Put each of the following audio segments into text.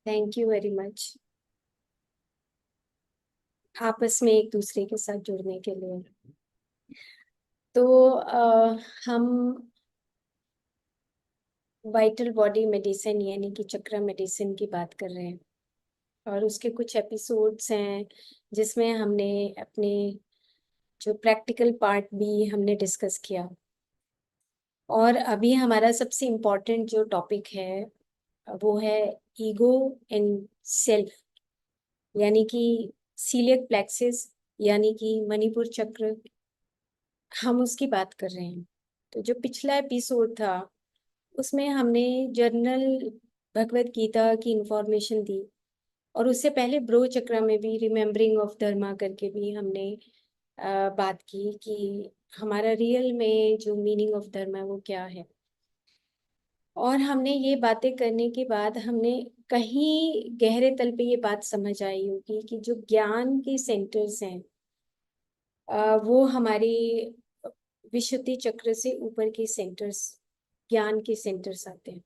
Thank you very much. आपस में एक दूसरे के साथ जुड़ने के लिए। तो हम वाइटल बॉडी मेडिसिन यानी कि चक्र मेडिसिन की बात कर रहे हैं, और उसके कुछ एपिसोड्स हैं जिसमें हमने अपने जो प्रैक्टिकल पार्ट भी हमने डिस्कस किया। और अभी हमारा सबसे इम्पोर्टेंट जो टॉपिक है वो है ईगो एंड सेल्फ, यानी कि सीलियक प्लेक्सिस, यानी कि मणिपुर चक्र, हम उसकी बात कर रहे हैं। तो जो पिछला एपिसोड था उसमें हमने जर्नल भगवत गीता की इंफॉर्मेशन दी, और उससे पहले ब्रो चक्र में भी रिमेम्बरिंग ऑफ धर्मा करके भी हमने बात की कि हमारा रियल में जो मीनिंग ऑफ धर्म है वो क्या है। और हमने ये बातें करने के बाद हमने कहीं गहरे तल पे ये बात समझ आई होगी कि जो ज्ञान के सेंटर्स हैं वो हमारी विशुद्धि चक्र से ऊपर के सेंटर्स, ज्ञान के सेंटर्स आते हैं,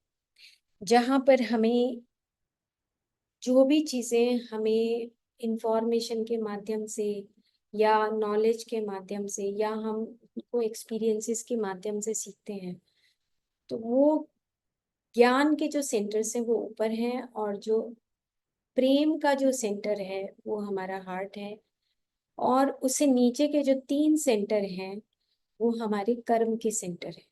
जहाँ पर हमें जो भी चीजें हमें इंफॉर्मेशन के माध्यम से या नॉलेज के माध्यम से या हम को एक्सपीरियंसेस के माध्यम से सीखते हैं, तो वो ज्ञान के जो सेंटर्स हैं वो ऊपर हैं, और जो प्रेम का जो सेंटर है वो हमारा हार्ट है, और उससे नीचे के जो तीन सेंटर हैं वो हमारे कर्म के सेंटर है।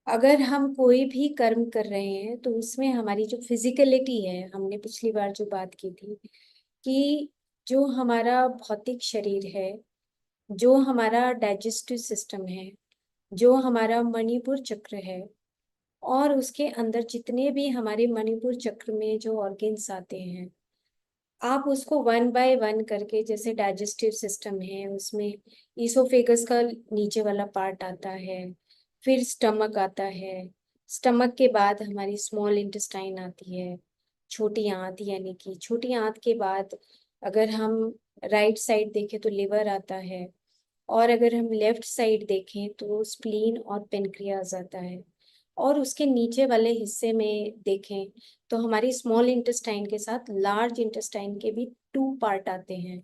अगर हम कोई भी कर्म कर रहे हैं तो उसमें हमारी जो फिजिकलिटी है, हमने पिछली बार जो बात की थी कि जो हमारा भौतिक शरीर है, जो हमारा डाइजेस्टिव सिस्टम है, जो हमारा मणिपुर चक्र है, और उसके अंदर जितने भी हमारे मणिपुर चक्र में जो ऑर्गन्स आते हैं, आप उसको वन बाय वन करके, जैसे डाइजेस्टिव सिस्टम है उसमें ईसोफेगस का नीचे वाला पार्ट आता है, फिर स्टमक आता है, स्टमक के बाद हमारी स्मॉल इंटेस्टाइन आती है, छोटी आंत, यानी कि छोटी आंत के बाद अगर हम राइट साइड देखें तो लिवर आता है, और अगर हम लेफ्ट साइड देखें तो स्प्लीन और पेनक्रियाज आता है, और उसके नीचे वाले हिस्से में देखें तो हमारी स्मॉल इंटेस्टाइन के साथ लार्ज इंटेस्टाइन के भी टू पार्ट आते हैं,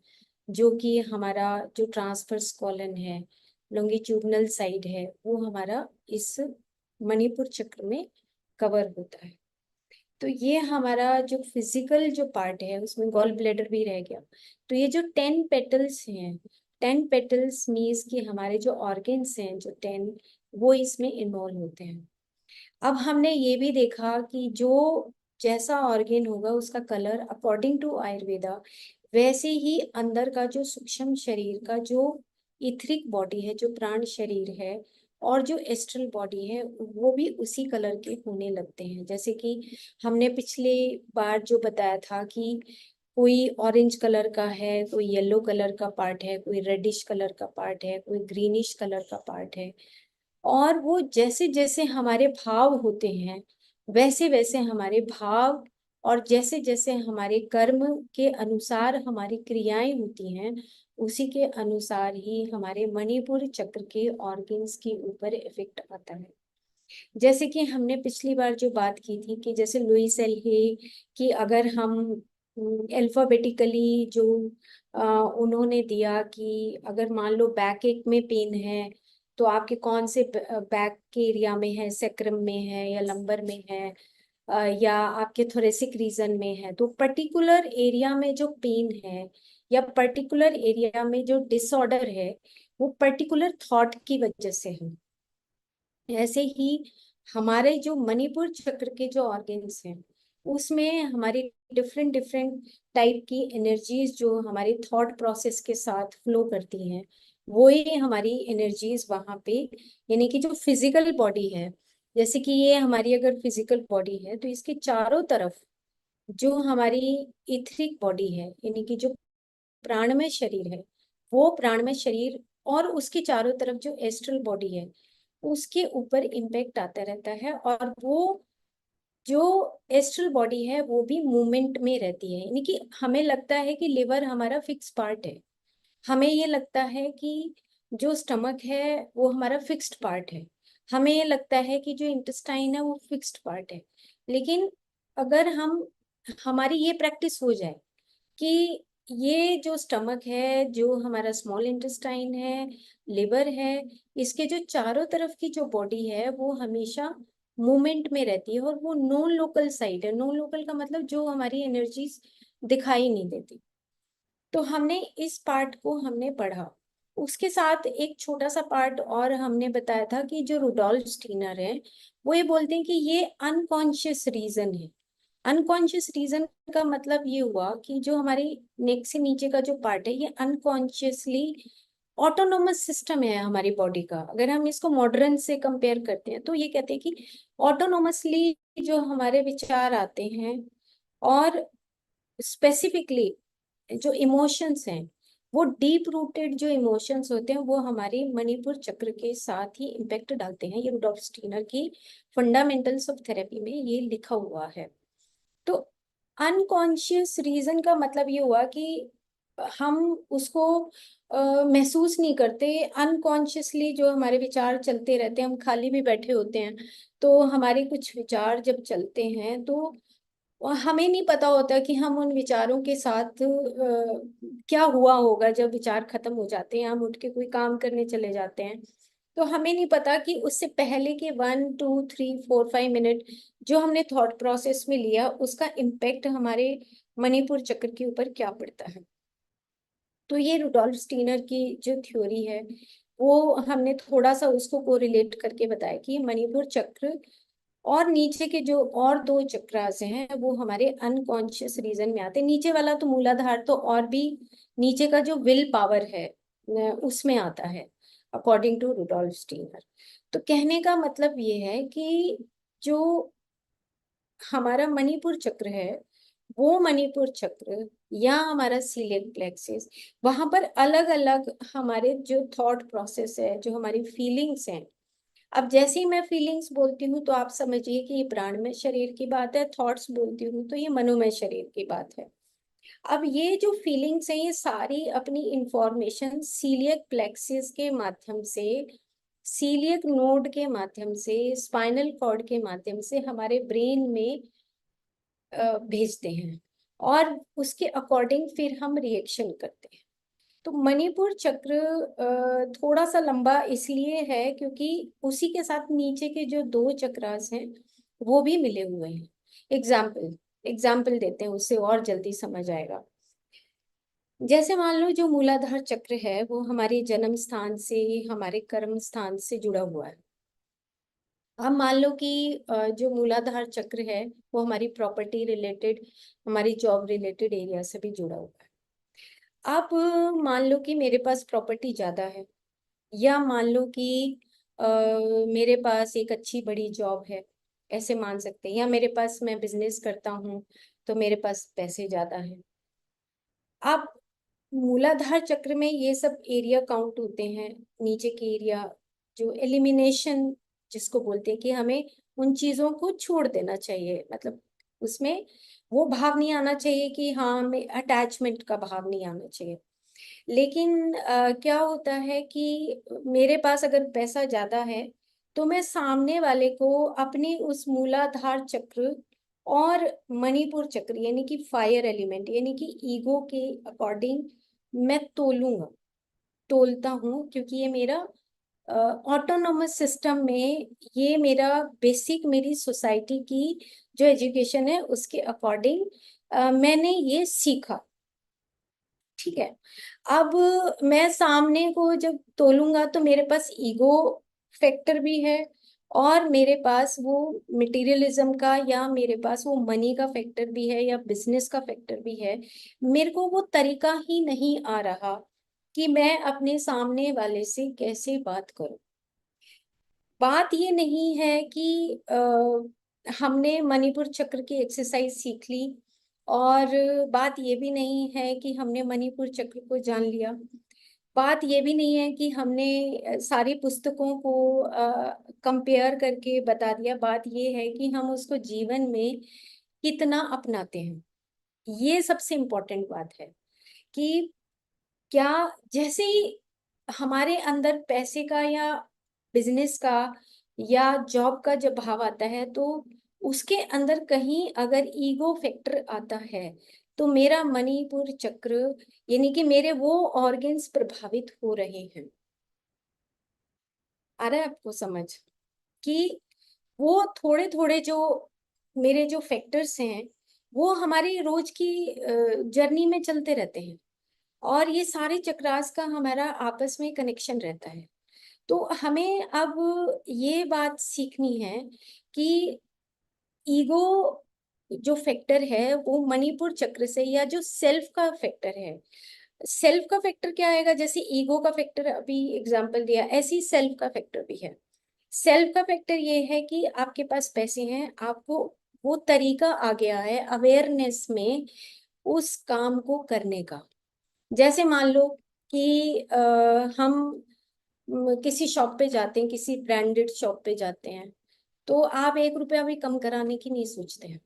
जो कि हमारा जो ट्रांसवर्स कॉलन है, लॉन्गिट्यूडनल साइड है, वो हमारा इस मणिपुर चक्र में कवर होता है। तो ये हमारा जो फिजिकल जो पार्ट है उसमें गॉल ब्लैडर भी रह गया। तो ये जो 10 पेटल्स हैं, 10 पेटल्स मीन्स कि हमारे जो ऑर्गन्स हैं जो 10, वो इसमें इन्वॉल्व होते हैं। अब हमने ये भी देखा कि जो जैसा ऑर्गेन होगा उसका कलर अकॉर्डिंग टू आयुर्वेदा, वैसे ही अंदर का जो सूक्ष्म शरीर का जो इथरिक बॉडी है, जो प्राण शरीर है, और जो एस्ट्रल बॉडी है, वो भी उसी कलर के होने लगते हैं। जैसे कि हमने पिछले बार जो बताया था कि कोई ऑरेंज कलर का है, कोई येलो कलर का पार्ट है, कोई रेडिश कलर का पार्ट है, कोई ग्रीनिश कलर का पार्ट है, और वो जैसे जैसे हमारे भाव होते हैं वैसे वैसे हमारे भाव, और जैसे जैसे हमारे कर्म के अनुसार हमारी क्रियाएं होती हैं, उसी के अनुसार ही हमारे मणिपुर चक्र के ऑर्गन्स के ऊपर इफेक्ट आता है। जैसे कि हमने पिछली बार जो बात की थी कि जैसे लुई सेल्हे कि अगर हम अल्फाबेटिकली जो उन्होंने दिया कि अगर मान लो बैक एक में पेन है तो आपके कौन से बैक के एरिया में है, सेक्रम में है या लंबर में है, या आपके थोरेसिक रीजन में है, तो पर्टिकुलर एरिया में जो पेन है या पर्टिकुलर एरिया में जो डिसऑर्डर है वो पर्टिकुलर थॉट की वजह से है। ऐसे ही हमारे जो मणिपुर चक्र के जो ऑर्गन्स हैं उसमें हमारी डिफरेंट डिफरेंट टाइप की एनर्जीज जो हमारे थॉट प्रोसेस के साथ फ्लो करती हैं, वो ही हमारी एनर्जीज वहां पे, यानी कि जो फिजिकल बॉडी है, जैसे कि ये हमारी अगर फिजिकल बॉडी है तो इसके चारों तरफ जो हमारी इथरिक बॉडी है, यानी कि जो प्राणमय शरीर है, वो प्राणमय शरीर, और उसके चारों तरफ जो एस्ट्रल बॉडी है उसके ऊपर इम्पेक्ट आता रहता है, और वो जो एस्ट्रल बॉडी है वो भी मूवमेंट में रहती है। यानी कि हमें लगता है कि लिवर हमारा फिक्स पार्ट है, हमें ये लगता है कि जो स्टमक है वो हमारा फिक्स्ड पार्ट है, हमें ये लगता है कि जो इंटेस्टाइन है वो फिक्स्ड पार्ट है। लेकिन अगर हम हमारी ये प्रैक्टिस हो जाए कि ये जो स्टमक है, जो हमारा स्मॉल इंटेस्टाइन है, लिवर है, इसके जो चारों तरफ की जो बॉडी है वो हमेशा मूवमेंट में रहती है, और वो नॉन लोकल साइड है। नॉन लोकल का मतलब जो हमारी एनर्जीज दिखाई नहीं देती। तो हमने इस पार्ट को हमने पढ़ा। उसके साथ एक छोटा सा पार्ट और हमने बताया था कि जो रुडोल्फ स्टीनर है वो ये बोलते हैं कि ये अनकॉन्शियस रीजन है। अनकॉन्शियस रीजन का मतलब ये हुआ कि जो हमारे नेक से नीचे का जो पार्ट है ये अनकॉन्शियसली ऑटोनोमस सिस्टम है हमारी बॉडी का। अगर हम इसको मॉडर्न से कंपेयर करते हैं तो ये कहते हैं कि ऑटोनोमसली जो हमारे विचार आते हैं, और स्पेसिफिकली जो इमोशंस हैं, वो डीप रूटेड जो इमोशंस होते हैं वो हमारे मणिपुर चक्र के साथ ही इम्पेक्ट डालते हैं। ये रुडोल्फ स्टीनर की फंडामेंटल्स ऑफ थेरेपी में ये लिखा हुआ है। तो अनकॉन्शियस रीजन का मतलब ये हुआ कि हम उसको महसूस नहीं करते। अनकॉन्शियसली जो हमारे विचार चलते रहते हैं, हम खाली भी बैठे होते हैं तो हमारे कुछ विचार जब चलते हैं तो हमें नहीं पता होता कि हम उन विचारों के साथ क्या हुआ होगा। जब विचार खत्म हो जाते हैं, हम उठ के कोई काम करने चले जाते हैं, तो हमें नहीं पता कि उससे पहले के 1 2 3 4 5 मिनट जो हमने थॉट प्रोसेस में लिया उसका इम्पेक्ट हमारे मणिपुर चक्र के ऊपर क्या पड़ता है। तो ये रुडोल्फ स्टीनर की जो थ्योरी है वो हमने थोड़ा सा उसको कोरिलेट करके बताया कि मणिपुर चक्र और नीचे के जो और दो चक्रास हैं वो हमारे अनकॉन्शियस रीजन में आते हैं। नीचे वाला तो मूलाधार तो और भी नीचे का जो विल पावर है उसमें आता है, अकॉर्डिंग टू रुडोल्फ स्टीनर। तो कहने का मतलब ये है कि जो हमारा मणिपुर चक्र है वो मणिपुर चक्र या हमारा सीलियक प्लेक्सिस, वहां पर अलग अलग हमारे जो थॉट प्रोसेस है, जो हमारी फीलिंग्स हैं। अब जैसे ही मैं फीलिंग्स बोलती हूँ तो आप समझिए कि ये प्राणमय शरीर की बात है, थॉट्स बोलती हूँ तो ये मनोमय शरीर की बात है। अब ये जो फीलिंग्स हैं ये सारी अपनी इंफॉर्मेशन सीलियक प्लेक्सिस के माध्यम से, सीलियक नोड के माध्यम से, स्पाइनल कॉर्ड के माध्यम से हमारे ब्रेन में भेजते हैं, और उसके अकॉर्डिंग फिर हम रिएक्शन करते हैं। तो मणिपुर चक्र थोड़ा सा लंबा इसलिए है क्योंकि उसी के साथ नीचे के जो दो चक्रास हैं वो भी मिले हुए हैं। एग्जाम्पल एग्जाम्पल देते हैं, उससे और जल्दी समझ आएगा। जैसे मान लो जो मूलाधार चक्र है वो हमारे जन्म स्थान से, हमारे कर्म स्थान से जुड़ा हुआ है। अब मान लो कि जो मूलाधार चक्र है वो हमारी प्रॉपर्टी रिलेटेड, हमारी जॉब रिलेटेड एरिया से भी जुड़ा हुआ है। अब मान लो कि मेरे पास प्रॉपर्टी ज्यादा है, या मान लो कि अ, मेरे पास एक अच्छी बड़ी जॉब है, ऐसे मान सकते हैं। या मेरे पास, मैं बिजनेस करता हूँ तो मेरे पास पैसे ज्यादा हैं। अब मूलाधार चक्र में ये सब एरिया काउंट होते हैं। नीचे के एरिया जो एलिमिनेशन जिसको बोलते हैं कि हमें उन चीजों को छोड़ देना चाहिए, मतलब उसमें वो भाव नहीं आना चाहिए कि हाँ, हमें अटैचमेंट का भाव नहीं आना चाहिए। लेकिन क्या होता है कि मेरे पास अगर पैसा ज्यादा है तो मैं सामने वाले को अपने उस मूलाधार चक्र और मणिपुर चक्र यानी कि फायर एलिमेंट यानी कि ईगो के अकॉर्डिंग मैं तोलूंगा, तोलता हूँ, क्योंकि ये मेरा ऑटोनोमस सिस्टम में, ये मेरा बेसिक, मेरी सोसाइटी की जो एजुकेशन है उसके अकॉर्डिंग मैंने ये सीखा। ठीक है। अब मैं सामने को जब तोलूंगा तो मेरे पास ईगो फैक्टर भी है, और मेरे पास वो मटेरियलिज्म का या मेरे पास वो मनी का फैक्टर भी है या बिजनेस का फैक्टर भी है। मेरे को वो तरीका ही नहीं आ रहा कि मैं अपने सामने वाले से कैसे बात करूं। बात ये नहीं है कि हमने मणिपुर चक्र की एक्सरसाइज सीख ली, और बात ये भी नहीं है कि हमने मणिपुर चक्र को जान लिया। बात ये भी नहीं है कि हमने सारी पुस्तकों को कंपेयर करके बता दिया। बात ये है कि हम उसको जीवन में कितना अपनाते हैं। ये सबसे इम्पोर्टेंट बात है कि क्या, जैसे ही हमारे अंदर पैसे का या बिजनेस का या जॉब का जब भाव आता है तो उसके अंदर कहीं अगर ईगो फैक्टर आता है तो मेरा मणिपुर चक्र यानी कि मेरे वो ऑर्गन्स प्रभावित हो रहे हैं। आ रहा है आपको समझ कि वो थोड़े थोड़े जो मेरे जो फैक्टर्स हैं वो हमारी रोज की जर्नी में चलते रहते हैं, और ये सारे चक्रास का हमारा आपस में कनेक्शन रहता है। तो हमें अब ये बात सीखनी है कि ईगो जो फैक्टर है वो मणिपुर चक्र से, या जो सेल्फ का फैक्टर है, सेल्फ का फैक्टर क्या आएगा, जैसे ईगो का फैक्टर अभी एग्जांपल दिया, ऐसे ही सेल्फ का फैक्टर भी है। सेल्फ का फैक्टर ये है कि आपके पास पैसे हैं, आपको वो तरीका आ गया है अवेयरनेस में उस काम को करने का। जैसे मान लो कि हम किसी शॉप पे जाते हैं, किसी ब्रांडेड शॉप पे जाते हैं, तो आप 1 रुपया भी कम कराने की नहीं सोचते हैं।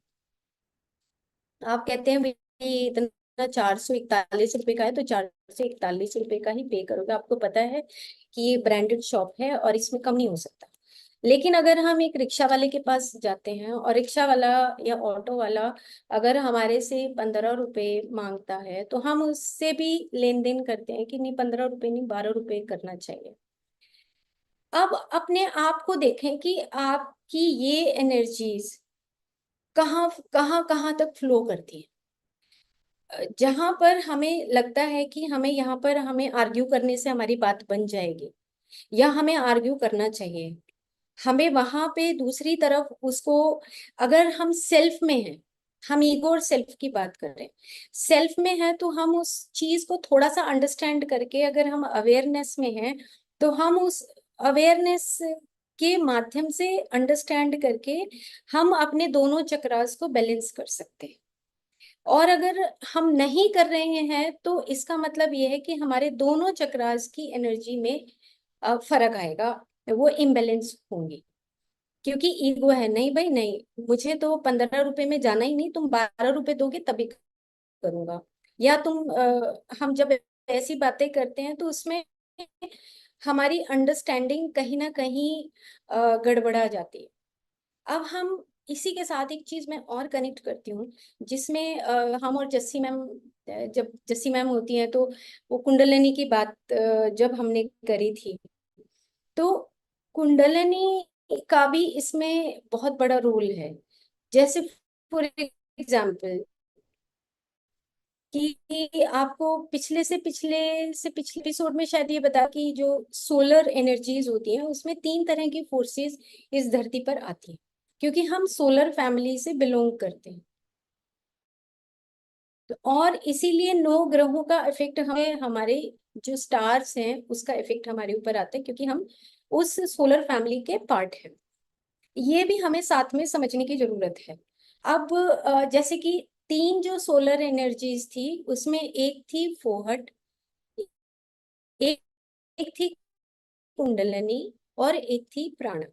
आप कहते हैं भाई इतना 441 रुपए का है तो 441 रुपए का ही पे करोगे, आपको पता है कि ये ब्रांडेड शॉप है और इसमें कम नहीं हो सकता। लेकिन अगर हम एक रिक्शा वाले के पास जाते हैं और रिक्शा वाला या ऑटो वाला अगर हमारे से 15 रुपए मांगता है, तो हम उससे भी लेन देन करते हैं कि नहीं, 15 रुपए नहीं, 12 रुपए करना चाहिए। अब अपने आप को देखें कि आपकी ये एनर्जीज कहाँ कहाँ कहाँ तक फ्लो करती है। जहां पर हमें लगता है कि हमें यहाँ पर हमें आर्ग्यू करने से हमारी बात बन जाएगी या हमें आर्ग्यू करना चाहिए, हमें वहां पे दूसरी तरफ उसको, अगर हम सेल्फ में हैं, हम ईगो और सेल्फ की बात कर रहे हैं, सेल्फ में है तो हम उस चीज को थोड़ा सा अंडरस्टैंड करके, अगर हम अवेयरनेस में हैं तो हम उस अवेयरनेस के माध्यम से अंडरस्टैंड करके हम अपने दोनों चक्रास को बैलेंस कर सकते हैं। और अगर हम नहीं कर रहे हैं तो इसका मतलब ये है कि हमारे दोनों चक्रास की एनर्जी में फर्क आएगा, वो इम्बेलेंस होंगी। क्योंकि ईगो है, नहीं भाई नहीं, मुझे तो 15 रुपए में जाना ही नहीं, तुम 12 रुपए दोगे तभी करूंगा। या तुम हम जब ऐसी बातें करते हैं तो उसमें हमारी अंडरस्टैंडिंग कहीं ना कहीं गड़बड़ा जाती है। अब हम इसी के साथ एक चीज मैं और कनेक्ट करती हूँ, जिसमें हम और जस्सी मैम, जब जस्सी मैम होती हैं तो वो कुंडलिनी की बात जब हमने करी थी, तो कुंडलिनी का भी इसमें बहुत बड़ा रोल है। जैसे फॉर एग्जाम्पल कि आपको पिछले एपिसोड में शायद ये बता कि जो सोलर एनर्जीज होती हैं उसमें 3 तरह की फोर्सेस इस धरती पर आती हैं, क्योंकि हम सोलर फैमिली से बिलोंग करते हैं। तो और इसीलिए 9 ग्रहों का इफेक्ट हमें, हमारे जो स्टार्स हैं उसका इफेक्ट हमारे ऊपर आता है, क्योंकि हम उस सोलर फैमिली के पार्ट हैं। ये भी हमें साथ में समझने की जरूरत है। अब जैसे कि 3 जो सोलर एनर्जीज थी उसमें एक थी फोहट, एक एक थी कुंडलिनी, और एक थी प्राण।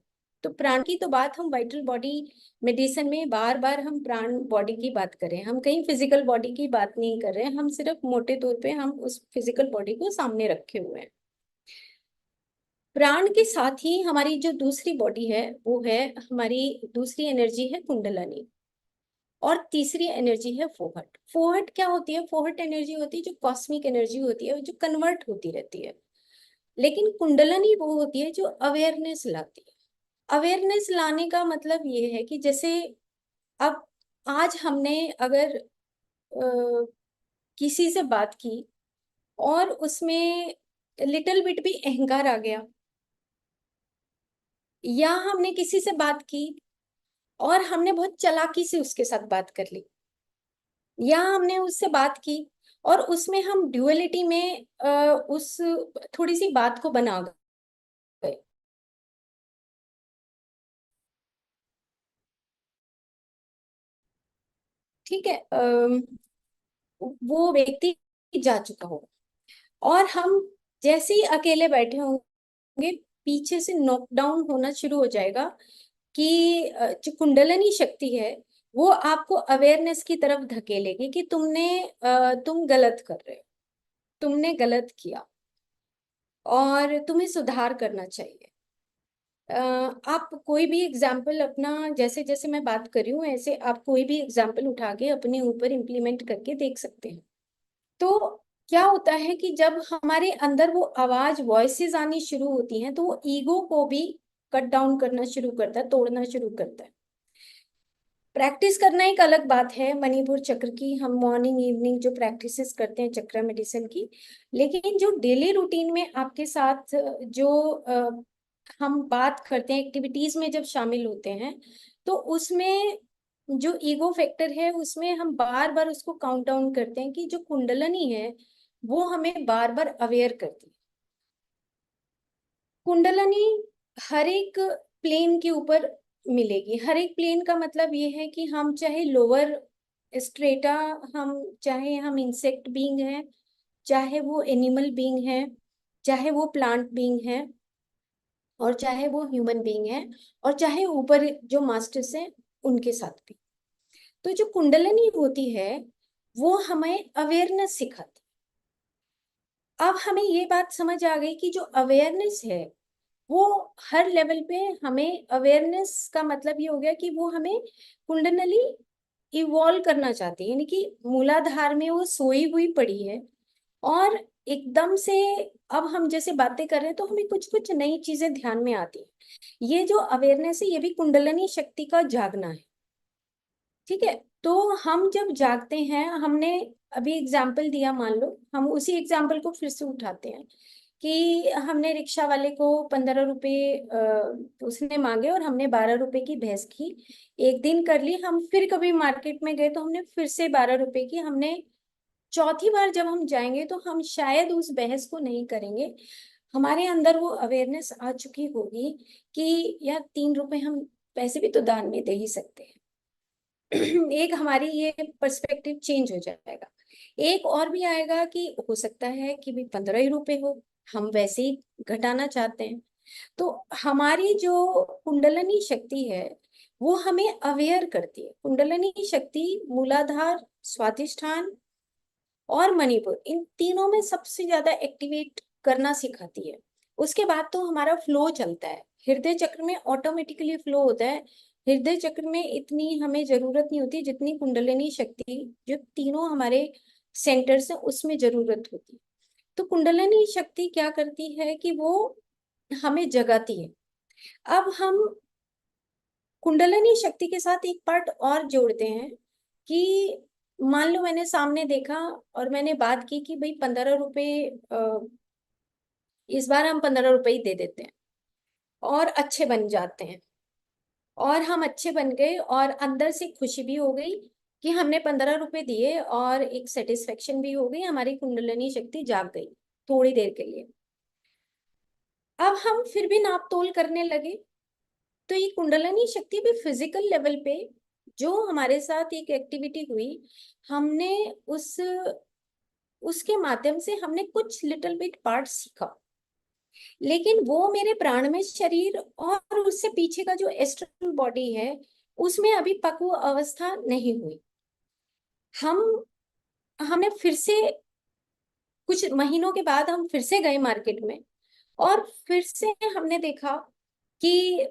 तो प्राण की तो बात हम वाइटल बॉडी मेडिसिन में बार बार हम प्राण बॉडी की बात करें, हम कहीं फिजिकल बॉडी की बात नहीं कर रहे हैं, हम सिर्फ मोटे तौर पे हम उस फिजिकल बॉडी को सामने रखे हुए हैं। प्राण के साथ ही हमारी जो दूसरी बॉडी है वो है, हमारी दूसरी एनर्जी है कुंडलिनी, और तीसरी एनर्जी है फोहट। फोहट क्या होती है, फोहट एनर्जी होती है जो कॉस्मिक एनर्जी होती है, जो कन्वर्ट होती रहती है। लेकिन कुंडलिनी वो होती है जो अवेयरनेस लाती है। अवेयरनेस लाने का मतलब ये है कि जैसे अब आज हमने अगर किसी से बात की और उसमें लिटिल बिट भी अहंकार आ गया, या हमने किसी से बात की और हमने बहुत चालाकी से उसके साथ बात कर ली, या हमने उससे बात की और उसमें हम ड्युअलिटी में उस थोड़ी सी बात को बना गए। ठीक है, वो व्यक्ति जा चुका हो और हम जैसे ही अकेले बैठे होंगे, पीछे से नॉकडाउन होना शुरू हो जाएगा कि जो कुंडलिनी शक्ति है वो आपको अवेयरनेस की तरफ धकेलेगी कि तुम गलत कर रहे हो, तुमने गलत किया और तुम्हें सुधार करना चाहिए। आप कोई भी एग्जाम्पल अपना, जैसे जैसे मैं बात कर रही हूँ ऐसे आप कोई भी एग्जाम्पल उठा के अपने ऊपर इम्प्लीमेंट करके देख सकते हैं। तो क्या होता है कि जब हमारे अंदर वो आवाज वॉइसेस आनी शुरू होती हैं तो वो ईगो को भी कट डाउन करना शुरू करता है, तोड़ना शुरू करता है। प्रैक्टिस करना एक अलग बात है मणिपुर चक्र की, हम मॉर्निंग इवनिंग जो प्रैक्टिसेस करते हैं चक्र मेडिसिन की, लेकिन जो डेली रूटीन में आपके साथ जो हम बात करते हैं, एक्टिविटीज में जब शामिल होते हैं, तो उसमें जो ईगो फैक्टर है उसमें हम बार बार उसको काउंट डाउन करते हैं कि जो कुंडलनी है वो हमें बार बार अवेयर करती है। कुंडलनी हर एक प्लेन के ऊपर मिलेगी। हर एक प्लेन का मतलब ये है कि हम चाहे लोअर स्ट्रेटा, हम चाहे हम इंसेक्ट बीइंग हैं, चाहे वो एनिमल बीइंग है, चाहे वो प्लांट बीइंग है, और चाहे वो ह्यूमन बीइंग है, और चाहे ऊपर जो मास्टर्स हैं उनके साथ भी। तो जो कुंडलनी होती है वो हमें अवेयरनेस सिखाती है। अब हमें ये बात समझ आ गई कि जो अवेयरनेस है वो हर लेवल पे, हमें अवेयरनेस का मतलब ये हो गया कि वो हमें कुंडली इवॉल्व करना चाहती है, यानी कि मूलाधार में वो सोई हुई पड़ी है, और एकदम से अब हम जैसे बातें कर रहे हैं तो हमें कुछ कुछ नई चीजें ध्यान में आती है। ये जो अवेयरनेस है ये भी कुंडलिनी शक्ति का जागना है। ठीक है, तो हम जब जागते हैं, हमने अभी एग्जाम्पल दिया, मान लो हम उसी एग्जाम्पल को फिर से उठाते हैं कि हमने रिक्शा वाले को 15 रुपए उसने मांगे और हमने 12 रुपए की बहस की। एक दिन कर ली, हम फिर कभी मार्केट में गए तो हमने फिर से 12 रुपए की, हमने चौथी बार जब हम जाएंगे तो हम शायद उस बहस को नहीं करेंगे। हमारे अंदर वो अवेयरनेस आ चुकी होगी कि यार 3 रुपए हम पैसे भी तो दान में दे ही सकते हैं। एक हमारी ये पर्सपेक्टिव चेंज हो जाएगा। एक और भी आएगा कि हो सकता है कि भी 15 ही रुपए हो, हम वैसे ही घटाना चाहते हैं। तो हमारी जो कुंडलिनी शक्ति है वो हमें अवेयर करती है। कुंडलिनी शक्ति मूलाधार, स्वाधिष्ठान और मणिपुर, इन तीनों में सबसे ज्यादा एक्टिवेट करना सिखाती है। उसके बाद तो हमारा फ्लो चलता है, हृदय चक्र में ऑटोमेटिकली फ्लो होता है। हृदय चक्र में इतनी हमें जरूरत नहीं होती जितनी कुंडलिनी शक्ति, जो तीनों हमारे सेंटर्स हैं, उसमें जरूरत होती है। तो कुंडलिनी शक्ति क्या करती है कि वो हमें जगाती है। अब हम कुंडलिनी शक्ति के साथ एक पार्ट और जोड़ते हैं कि मान लो मैंने सामने देखा और मैंने बात की कि भाई 15 रुपए, इस बार हम 15 रुपए ही दे देते हैं और अच्छे बन जाते हैं, और हम अच्छे बन गए और अंदर से खुशी भी हो गई कि हमने 15 रुपए दिए, और एक सेटिस्फेक्शन भी हो गई, हमारी कुंडलिनी शक्ति जाग गई थोड़ी देर के लिए। अब हम फिर भी नाप तोल करने लगे, तो ये कुंडलिनी शक्ति भी फिजिकल लेवल पे जो हमारे साथ एक एक्टिविटी हुई, हमने उस उसके माध्यम से हमने कुछ लिटिल बिट पार्ट सीखा, लेकिन वो मेरे प्राणमय शरीर और उससे पीछे का जो एस्ट्रल बॉडी है उसमें अभी पक्व अवस्था नहीं हुई। हम हमने फिर से कुछ महीनों के बाद हम फिर से गए मार्केट में, और फिर से हमने देखा कि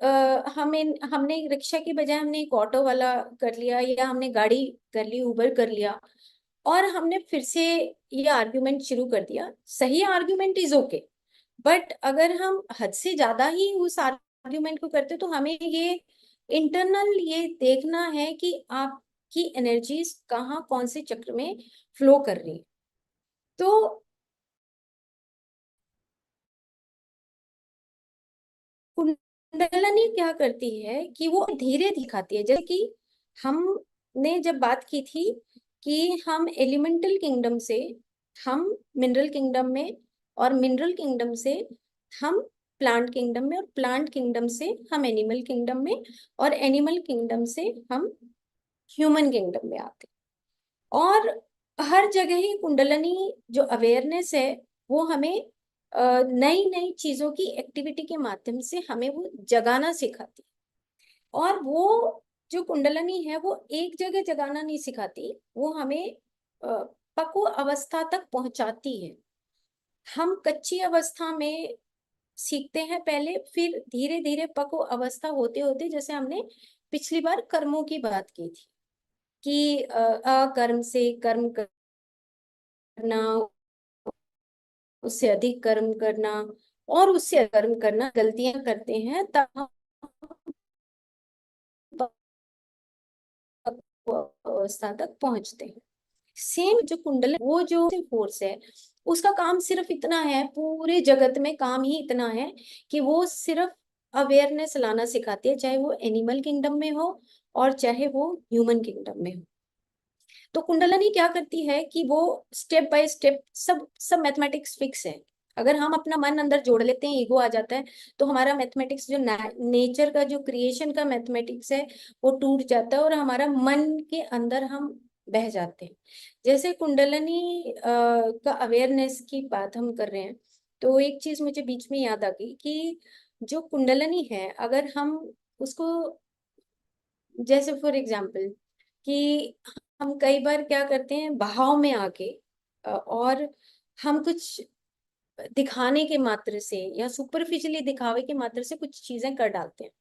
हमने रिक्शा की बजाय हमने एक ऑटो वाला कर लिया, या हमने गाड़ी कर ली, उबर कर लिया, और हमने फिर से ये आर्ग्यूमेंट शुरू कर दिया। सही आर्ग्यूमेंट इज ओके, बट अगर हम हद से ज्यादा ही उस आर्ग्यूमेंट को करते तो हमें ये इंटरनल ये देखना है कि आपकी एनर्जीज कहाँ कौन से चक्र में फ्लो कर रही है। तो कुंडलिनी क्या करती है कि वो धीरे दिखाती है, जैसे कि हमने जब बात की थी कि हम एलिमेंटल किंगडम से हम मिनरल किंगडम में, और मिनरल किंगडम से हम प्लांट किंगडम में, और प्लांट किंगडम से हम एनिमल किंगडम में, और एनिमल किंगडम से हम ह्यूमन किंगडम में आते हैं। और हर जगह ही कुंडलिनी जो अवेयरनेस है वो हमें नई नई चीजों की एक्टिविटी के माध्यम से हमें वो जगाना सिखाती है। और वो जो कुंडलिनी है वो एक जगह जगाना नहीं सिखाती, वो हमें पक्व अवस्था तक पहुंचाती है। हम कच्ची अवस्था में सीखते हैं पहले, फिर धीरे धीरे पक्व अवस्था होते होते, जैसे हमने पिछली बार कर्मों की बात की थी कि अकर्म से कर्म करना, उससे अधिक कर्म करना, और उससे कर्म करना, गलतियां करते हैं तब हम अवस्था तक पहुंचते हैं। सेम जो कुंडल, वो जो फोर्स है, उसका काम सिर्फ इतना है, पूरे जगत में काम ही इतना है कि वो सिर्फ अवेयरनेस लाना सिखाती है, चाहे वो एनिमल किंगडम में हो और चाहे वो ह्यूमन किंगडम में हो। तो कुंडलनी क्या करती है कि वो स्टेप बाय स्टेप, सब सब मैथमेटिक्स फिक्स है। अगर हम अपना मन अंदर जोड़ लेते हैं, ईगो आ जाता है, तो हमारा मैथमेटिक्स जो नेचर का, जो क्रिएशन का मैथमेटिक्स है, वो टूट जाता है और हमारा मन के अंदर हम बह जाते हैं। जैसे कुंडलनी का अवेयरनेस की बात हम कर रहे हैं, तो एक चीज मुझे बीच में याद आ गई कि जो कुंडलनी है, अगर हम उसको, जैसे फॉर एग्जाम्पल कि हम कई बार क्या करते हैं, बहाव में आके और हम कुछ दिखाने के मात्र से या सुपरफिशियली दिखावे के मात्र से कुछ चीजें कर डालते हैं।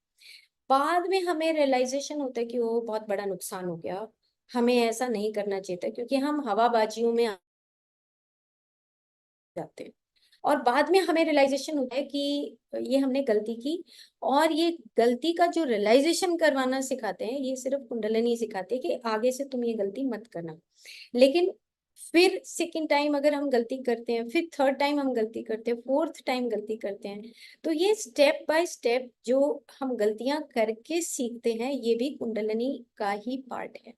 बाद में हमें रियलाइजेशन होता है कि वो बहुत बड़ा नुकसान हो गया, हमें ऐसा नहीं करना चाहिए था, क्योंकि हम हवाबाजियों में आ जाते हैं। और बाद में हमें रियलाइजेशन होता है कि ये हमने गलती की। और ये गलती का जो रियलाइजेशन करवाना सिखाते हैं, ये सिर्फ कुंडलिनी सिखाते हैं कि आगे से तुम ये गलती मत करना। लेकिन फिर सेकेंड टाइम अगर हम गलती करते हैं, फिर थर्ड टाइम हम गलती करते हैं, फोर्थ टाइम गलती करते हैं, तो ये स्टेप बाय स्टेप जो हम गलतियां करके सीखते हैं, ये भी कुंडलिनी का ही पार्ट है।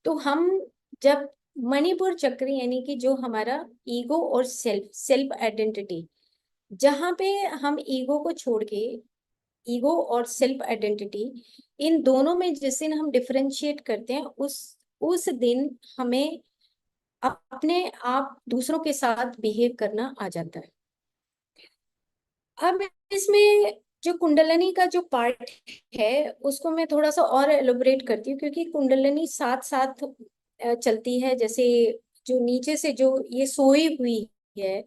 तो हम जब मणिपुर चक्र, यानी कि जो हमारा ईगो और सेल्फ सेल्फ आइडेंटिटी, जहां पे हम ईगो को छोड़ के, ईगो और सेल्फ आइडेंटिटी, इन दोनों में जिस दिन हम डिफरेंशिएट करते हैं, उस दिन हमें अपने आप दूसरों के साथ बिहेव करना आ जाता है। अब इसमें जो कुंडलनी का जो पार्ट है, उसको मैं थोड़ा सा और एलोबरेट करती हूँ, क्योंकि कुंडलनी साथ साथ चलती है। जैसे जो नीचे से जो ये सोई हुई है,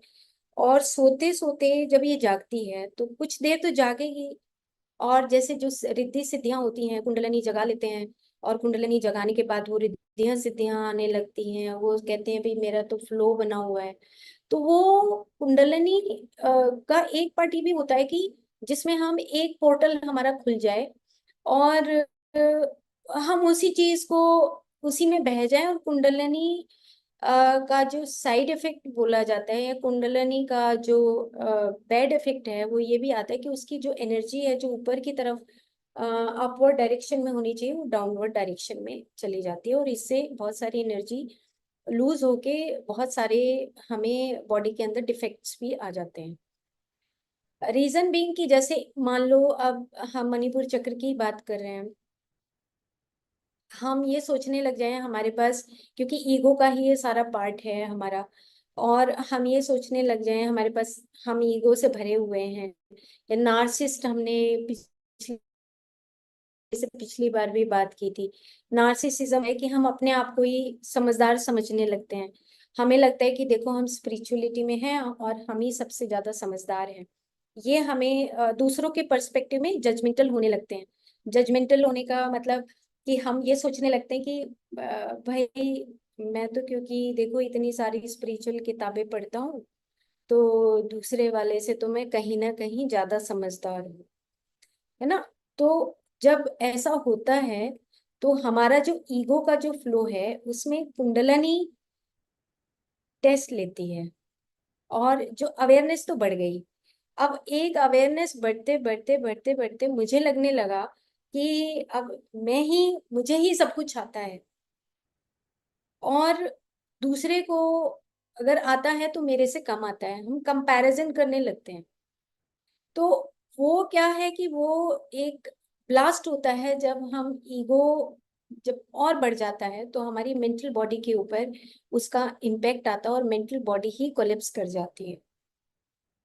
और सोते सोते जब ये जागती है, तो कुछ देर तो जागेगी, और जैसे जो रिद्धि सिद्धियां होती हैं, कुंडलनी जगा लेते हैं, और कुंडलनी जगाने के बाद वो रिद्धियां सिद्धियां आने लगती हैं, वो कहते हैं भाई मेरा तो फ्लो बना हुआ है। तो वो कुंडलनी का एक पार्ट ये भी होता है कि जिसमें हम एक पोर्टल हमारा खुल जाए, और हम उसी चीज को, उसी में बह जाए, और कुंडलनी का जो साइड इफेक्ट बोला जाता है, या कुंडलनी का जो बैड इफेक्ट है, वो ये भी आता है कि उसकी जो एनर्जी है, जो ऊपर की तरफ अपवर्ड डायरेक्शन में होनी चाहिए, वो डाउनवर्ड डायरेक्शन में चली जाती है, और इससे बहुत सारी एनर्जी लूज होके बहुत सारे हमें बॉडी के अंदर डिफेक्ट्स भी आ जाते हैं। रीजन बीइंग कि जैसे मान लो अब हम मणिपुर चक्र की बात कर रहे हैं, हम ये सोचने लग जाए हमारे पास, क्योंकि ईगो का ही ये सारा पार्ट है हमारा, और हम ये सोचने लग जाए हमारे पास, हम ईगो से भरे हुए हैं, या नार्सिस्ट, हमने पिछली बार भी बात की थी। नार्सिसिज्म है कि हम अपने आप को ही समझदार समझने लगते हैं। हमें लगता है कि देखो हम स्पिरिचुअलिटी में हैं और हम ही सबसे ज्यादा समझदार हैं। ये हमें दूसरों के पर्सपेक्टिव में जजमेंटल होने लगते हैं। जजमेंटल होने का मतलब कि हम ये सोचने लगते हैं कि भाई मैं तो, क्योंकि देखो इतनी सारी स्पिरिचुअल किताबें पढ़ता हूँ, तो दूसरे वाले से तो मैं कहीं ना कहीं ज्यादा समझदार हूँ, है ना। तो जब ऐसा होता है, तो हमारा जो ईगो का जो फ्लो है, उसमें कुंडलनी टेस्ट लेती है, और जो अवेयरनेस तो बढ़ गई। अब एक अवेयरनेस बढ़ते बढ़ते बढ़ते बढ़ते मुझे लगने लगा कि अब मुझे ही सब कुछ आता है, और दूसरे को अगर आता है तो मेरे से कम आता है, हम कंपैरिजन करने लगते हैं। तो वो क्या है कि वो एक ब्लास्ट होता है, जब हम ईगो जब और बढ़ जाता है, तो हमारी मेंटल बॉडी के ऊपर उसका इम्पैक्ट आता है, और मेंटल बॉडी ही कोलेप्स कर जाती है।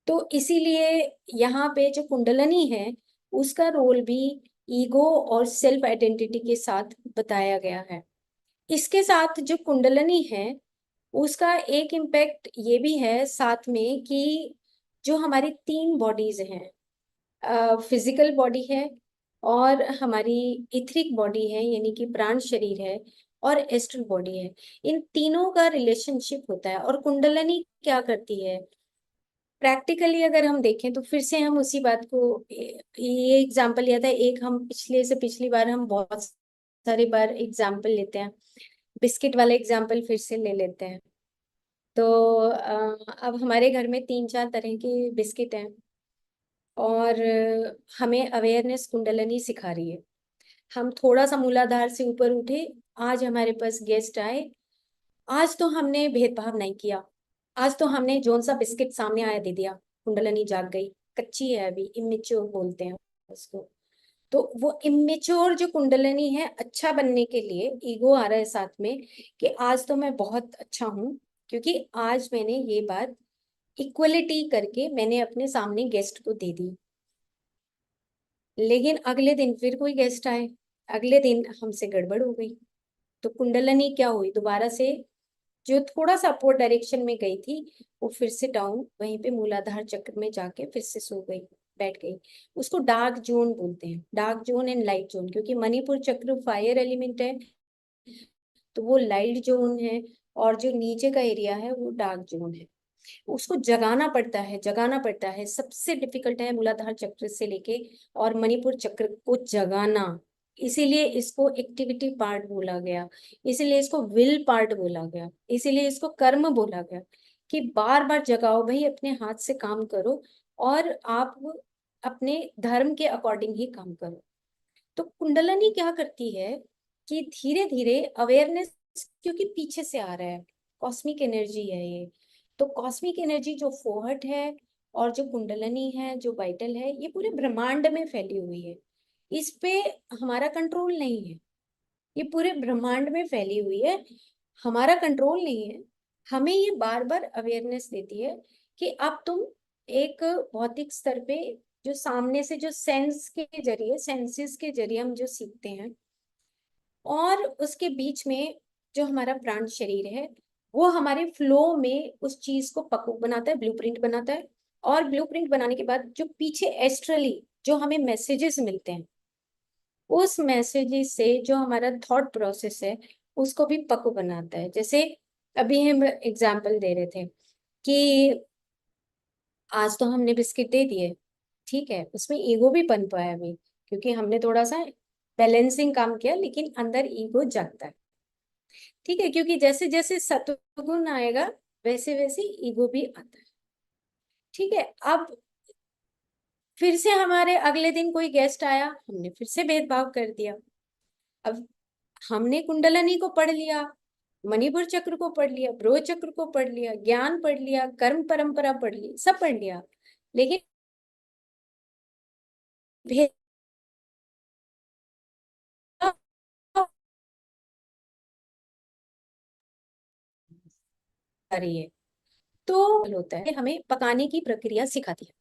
तो इसीलिए यहाँ पे जो कुंडलनी है, उसका रोल भी ईगो और सेल्फ आइडेंटिटी के साथ बताया गया है। इसके साथ जो कुंडलनी है, उसका एक इम्पैक्ट ये भी है साथ में कि जो हमारी 3 बॉडीज हैं, फिजिकल बॉडी है, और हमारी इथरिक बॉडी है यानी कि प्राण शरीर है, और एस्ट्रल बॉडी है। इन तीनों का रिलेशनशिप होता है। और कुंडलनी क्या करती है प्रैक्टिकली अगर हम देखें तो, फिर से हम उसी बात को ये एग्जाम्पल लिया था एक, हम पिछले से पिछली बार हम बहुत सारी बार एग्जाम्पल लेते हैं, बिस्किट वाला एग्जाम्पल फिर से ले लेते हैं। तो अब हमारे घर में 3-4 तरह के बिस्किट हैं, और हमें अवेयरनेस कुंडलनी सिखा रही है। हम थोड़ा सा मूलाधार से ऊपर उठे, आज हमारे पास गेस्ट आए, आज तो हमने भेदभाव नहीं किया, आज तो हमने जोन सा बिस्किट सामने आया दे दिया, कुंडलनी जाग गई। कच्ची है अभी, इमेच्योर बोलते हैं उसको। तो वो इमेच्योर जो कुंडलनी है, अच्छा बनने के लिए ईगो आ रहा है साथ में कि आज तो मैं बहुत अच्छा हूं, क्योंकि आज मैंने ये बात इक्वलिटी करके मैंने अपने सामने गेस्ट को दे दी। लेकिन अगले दिन फिर कोई गेस्ट आए, अगले दिन हमसे गड़बड़ हो गई, तो कुंडलनी क्या हुई दोबारा से, जो थोड़ा सा अपवर्ड डायरेक्शन में गई थी, वो फिर से डाउन वहीं पे मूलाधार चक्र में जाके फिर से सो गई, बैठ गई। उसको डार्क जोन बोलते हैं, dark zone and light zone, क्योंकि मणिपुर चक्र फायर एलिमेंट है, तो वो लाइट जोन है, और जो नीचे का एरिया है वो डार्क जोन है। उसको जगाना पड़ता है, जगाना पड़ता है। सबसे डिफिकल्ट है मूलाधार चक्र से लेके और मणिपुर चक्र को जगाना। इसीलिए इसको एक्टिविटी पार्ट बोला गया, इसीलिए इसको विल पार्ट बोला गया, इसीलिए इसको कर्म बोला गया, कि बार बार जगाओ भाई, अपने हाथ से काम करो, और आप अपने धर्म के अकॉर्डिंग ही काम करो। तो कुंडलनी क्या करती है कि धीरे धीरे अवेयरनेस, क्योंकि पीछे से आ रहा है, कॉस्मिक एनर्जी है ये, तो कॉस्मिक एनर्जी जो फोहट है और जो कुंडलनी है, जो वाइटल है, ये पूरे ब्रह्मांड में फैली हुई है। इस पे हमारा कंट्रोल नहीं है, ये पूरे ब्रह्मांड में फैली हुई है, हमारा कंट्रोल नहीं है। हमें ये बार बार अवेयरनेस देती है कि अब तुम एक भौतिक स्तर पे, जो सामने से जो सेंस के जरिए, सेंसेस के जरिए हम जो सीखते हैं, और उसके बीच में जो हमारा प्राण शरीर है, वो हमारे फ्लो में उस चीज को पक्का बनाता है, ब्लूप्रिंट बनाता है। और ब्लूप्रिंट बनाने के बाद जो पीछे एस्ट्रली जो हमें मैसेजेस मिलते हैं, उस मैसेजेस से जो हमारा थॉट प्रोसेस है उसको भी पक्का बनाता है। जैसे अभी हम एग्जाम्पल दे रहे थे कि आज तो हमने बिस्किट दे दिए, ठीक है, उसमें ईगो भी पनपा है अभी, क्योंकि हमने थोड़ा सा बैलेंसिंग काम किया, लेकिन अंदर ईगो जागता है। ठीक है, क्योंकि जैसे जैसे सत्वगुण आएगा वैसे वैसे ईगो भी आता है। ठीक है, अब फिर से हमारे अगले दिन कोई गेस्ट आया, हमने फिर से भेदभाव कर दिया। अब हमने कुंडलनी को पढ़ लिया, मणिपुर चक्र को पढ़ लिया, ब्रो चक्र को पढ़ लिया, ज्ञान पढ़ लिया, कर्म परंपरा पढ़ ली, सब पढ़ लिया, लेकिन भेद रही है। तो होता है हमें पकाने की प्रक्रिया सिखाती है।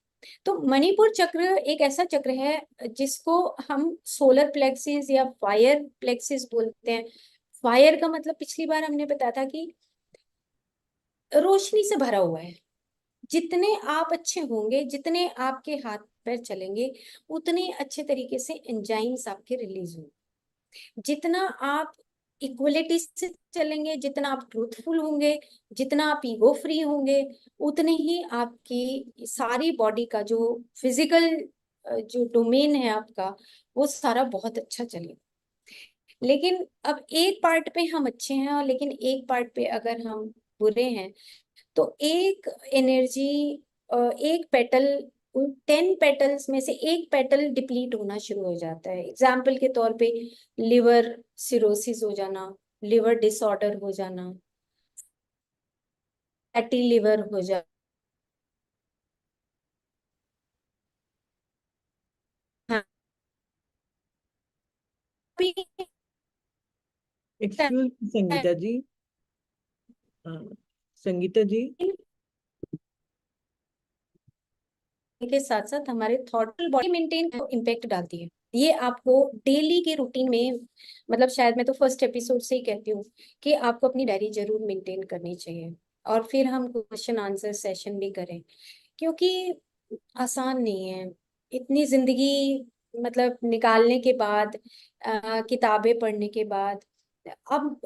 तो मणिपुर चक्र एक ऐसा चक्र है जिसको हम सोलर प्लेक्सिस या फायर प्लेक्सिस बोलते हैं। फायर का मतलब पिछली बार हमने बताया था कि रोशनी से भरा हुआ है। जितने आप अच्छे होंगे, जितने आपके हाथ पैर चलेंगे, उतने अच्छे तरीके से एंजाइम्स आपके रिलीज होंगे। जितना आप इक्वलिटी से चलेंगे, जितना आप ट्रूथफुल होंगे, जितना आप ईगो फ्री होंगे, उतने ही आपकी सारी बॉडी का जो फिजिकल जो डोमेन है आपका, वो सारा बहुत अच्छा चलेगा। लेकिन अब एक पार्ट पे हम अच्छे हैं, और लेकिन एक पार्ट पे अगर हम बुरे हैं, तो एक एनर्जी, एक पेटल, उन 10 पेटल्स में से एक पेटल डिप्लीट होना शुरू हो जाता है। एग्जाम्पल के तौर पे लिवर सिरोसिस हो जाना, लिवर डिसऑर्डर हो जाना, फैटी लिवर हो जाना। हाँ, एक्सक्यूज संगीता जी। हाँ, संगीता जी। के साथ साथ हमारे थॉट बॉडी मेंटेन इम्पेक्ट डालती है। ये आपको डेली के रूटीन में, मतलब शायद मैं तो फर्स्ट एपिसोड से ही कहती हूँ कि आपको अपनी डायरी जरूर मेंटेन करनी चाहिए। और फिर हम क्वेश्चन आंसर सेशन भी करें क्योंकि आसान नहीं है इतनी जिंदगी, मतलब निकालने के बाद, किताबें पढ़ने के बाद, अब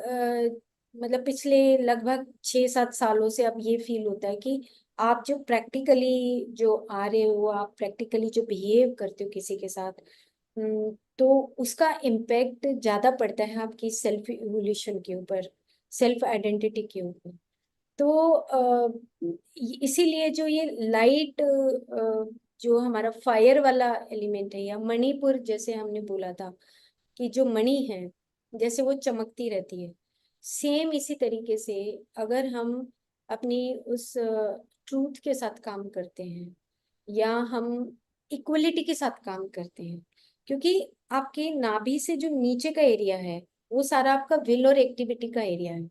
मतलब पिछले लगभग 6-7 सालों से अब ये फील होता है कि आप जो प्रैक्टिकली जो आ रहे हो, आप प्रैक्टिकली जो बिहेव करते हो किसी के साथ, तो उसका इम्पैक्ट ज्यादा पड़ता है आपकी सेल्फ इवोल्यूशन के ऊपर, सेल्फ आइडेंटिटी के ऊपर। तो इसीलिए जो ये लाइट, जो हमारा फायर वाला एलिमेंट है, या मणिपुर जैसे हमने बोला था कि जो मणि है जैसे वो चमकती रहती है, सेम इसी तरीके से अगर हम अपनी उस ट्रूथ के साथ काम करते हैं, या हम इक्वलिटी के साथ काम करते हैं, क्योंकि आपके नाभि से जो नीचे का एरिया है वो सारा आपका विल और एक्टिविटी का एरिया है।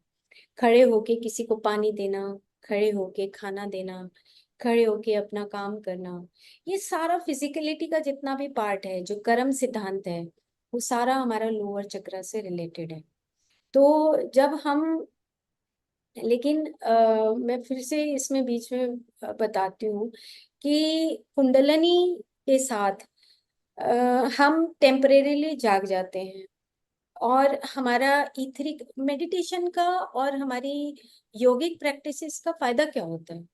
खड़े होके किसी को पानी देना, खड़े होके खाना देना, खड़े होके अपना काम करना, ये सारा फिजिकलिटी का जितना भी पार्ट है, जो कर्म सिद्धांत है, वो सारा हमारा लोअर चक्र से रिलेटेड है। तो जब हम, लेकिन मैं फिर से इसमें बीच में बताती हूँ कि कुंडलनी के साथ हम टेम्परेरीली जाग जाते हैं, और हमारा ईथरिक मेडिटेशन का और हमारी योगिक प्रैक्टिसेस का फायदा क्या होता है?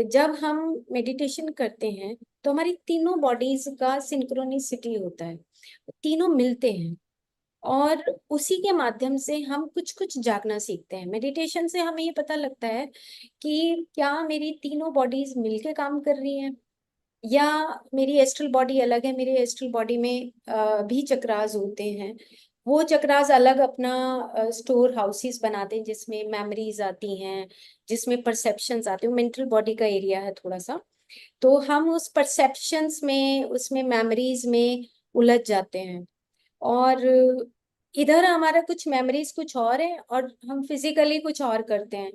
जब हम मेडिटेशन करते हैं तो हमारी तीनों बॉडीज का सिंक्रोनिसिटी होता है, तीनों मिलते हैं, और उसी के माध्यम से हम कुछ कुछ जागना सीखते हैं। मेडिटेशन से हमें ये पता लगता है कि क्या मेरी तीनों बॉडीज मिलके काम कर रही हैं, या मेरी एस्ट्रल बॉडी अलग है, मेरी एस्ट्रल बॉडी में भी चक्रास होते हैं, वो चक्रास अलग अपना स्टोर हाउसेस बनाते हैं जिसमें मेमोरीज आती हैं, जिसमें परसेप्शंस आते हैं। मेंटल बॉडी का एरिया है थोड़ा सा, तो हम उस परसेप्शंस में, उसमें मेमोरीज में उलझ जाते हैं, और इधर हमारा कुछ मेमोरीज कुछ और है और हम फिजिकली कुछ और करते हैं।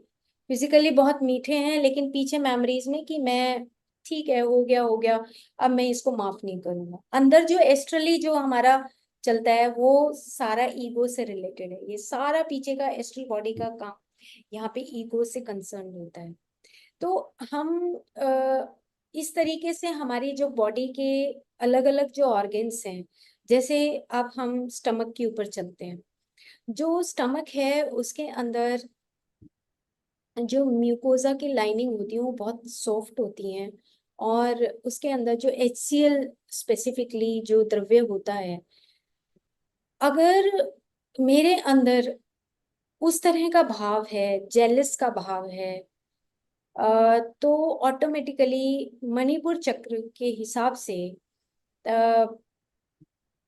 फिजिकली बहुत मीठे हैं, लेकिन पीछे मेमोरीज में कि मैं ठीक है, हो गया हो गया, अब मैं इसको माफ नहीं करूंगा। अंदर जो एस्ट्रली जो हमारा चलता है वो सारा ईगो से रिलेटेड है। ये सारा पीछे का एस्ट्रल बॉडी का काम यहाँ पे ईगो से कंसर्न होता है। तो हम इस तरीके से हमारी जो बॉडी के अलग अलग जो ऑर्गन्स हैं, जैसे अब हम स्टमक के ऊपर चलते हैं, जो स्टमक है उसके अंदर जो म्यूकोजा की लाइनिंग होती है वो बहुत सॉफ्ट होती है, और उसके अंदर जो HCl स्पेसिफिकली जो द्रव्य होता है, अगर मेरे अंदर उस तरह का भाव है, जेलस का भाव है, तो ऑटोमेटिकली मणिपुर चक्र के हिसाब से अ,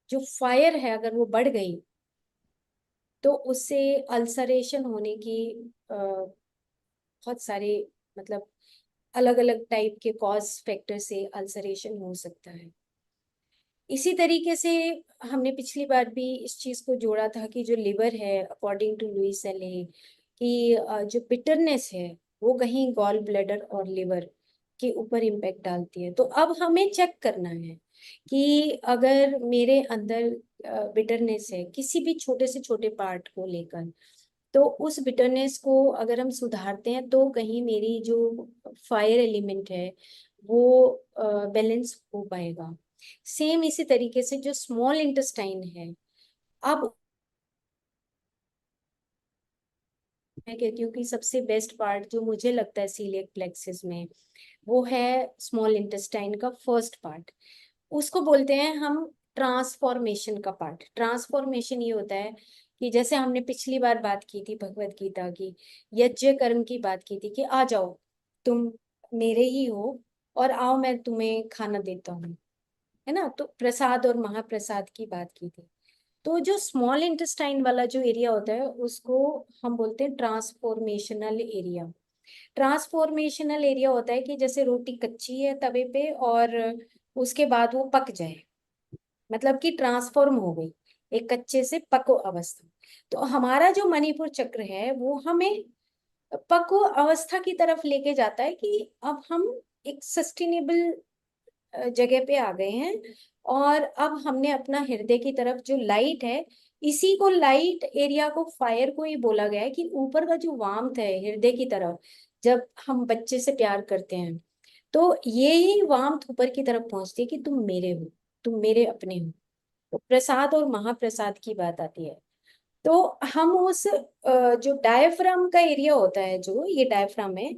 जो फायर है अगर वो बढ़ गई तो उससे अल्सरेशन होने की बहुत सारे, मतलब अलग अलग टाइप के कॉज फैक्टर से अल्सरेशन हो सकता है। इसी तरीके से हमने पिछली बार भी इस चीज को जोड़ा था कि जो लिवर है, अकॉर्डिंग टू लुइस एले, कि जो बिटरनेस है वो कहीं गॉल ब्लैडर और लिवर के ऊपर इम्पैक्ट डालती है। तो अब हमें चेक करना है कि अगर मेरे अंदर बिटरनेस है किसी भी छोटे से छोटे पार्ट को लेकर, तो उस बिटरनेस को अगर हम सुधारते हैं तो कहीं मेरी जो फायर एलिमेंट है वो बैलेंस हो पाएगा। सेम इसी तरीके से जो स्मॉल इंटेस्टाइन है, अब मैं कहती हूँ कि सबसे बेस्ट पार्ट जो मुझे लगता है सीलियक प्लेक्सस में, वो है स्मॉल इंटेस्टाइन का फर्स्ट पार्ट। उसको बोलते हैं हम ट्रांसफॉर्मेशन का पार्ट। ट्रांसफॉर्मेशन ये होता है कि जैसे हमने पिछली बार बात की थी भगवत गीता की, यज्ञ कर्म की बात की थी कि आ जाओ, तुम मेरे ही हो, और आओ मैं तुम्हें खाना देता हूँ, है ना। तो प्रसाद और महाप्रसाद की बात की थी। तो जो स्मॉल इंटेस्टाइन वाला जो एरिया होता है उसको हम बोलते हैं ट्रांसफॉर्मेशनल एरिया। ट्रांसफॉर्मेशनल एरिया होता है कि जैसे रोटी कच्ची है तवे पे और उसके बाद वो पक जाए, मतलब कि ट्रांसफॉर्म हो गई एक कच्चे से पक्व अवस्था। तो हमारा जो मणिपुर चक्र है वो हमें पक्व अवस्था की तरफ लेके जाता है कि अब हम एक सस्टेनेबल जगह पे आ गए हैं, और अब हमने अपना हृदय की तरफ जो लाइट है, इसी को लाइट एरिया को, फायर को ही बोला गया है कि ऊपर का जो वार्मथ है हृदय की तरफ, जब हम बच्चे से प्यार करते हैं तो ये ही वार्मथ ऊपर की तरफ पहुंचती है कि तुम मेरे हो, तुम मेरे अपने हो। तो प्रसाद और महाप्रसाद की बात आती है। तो हम उस जो डायफ्राम का एरिया होता है, जो ये डायफ्राम है,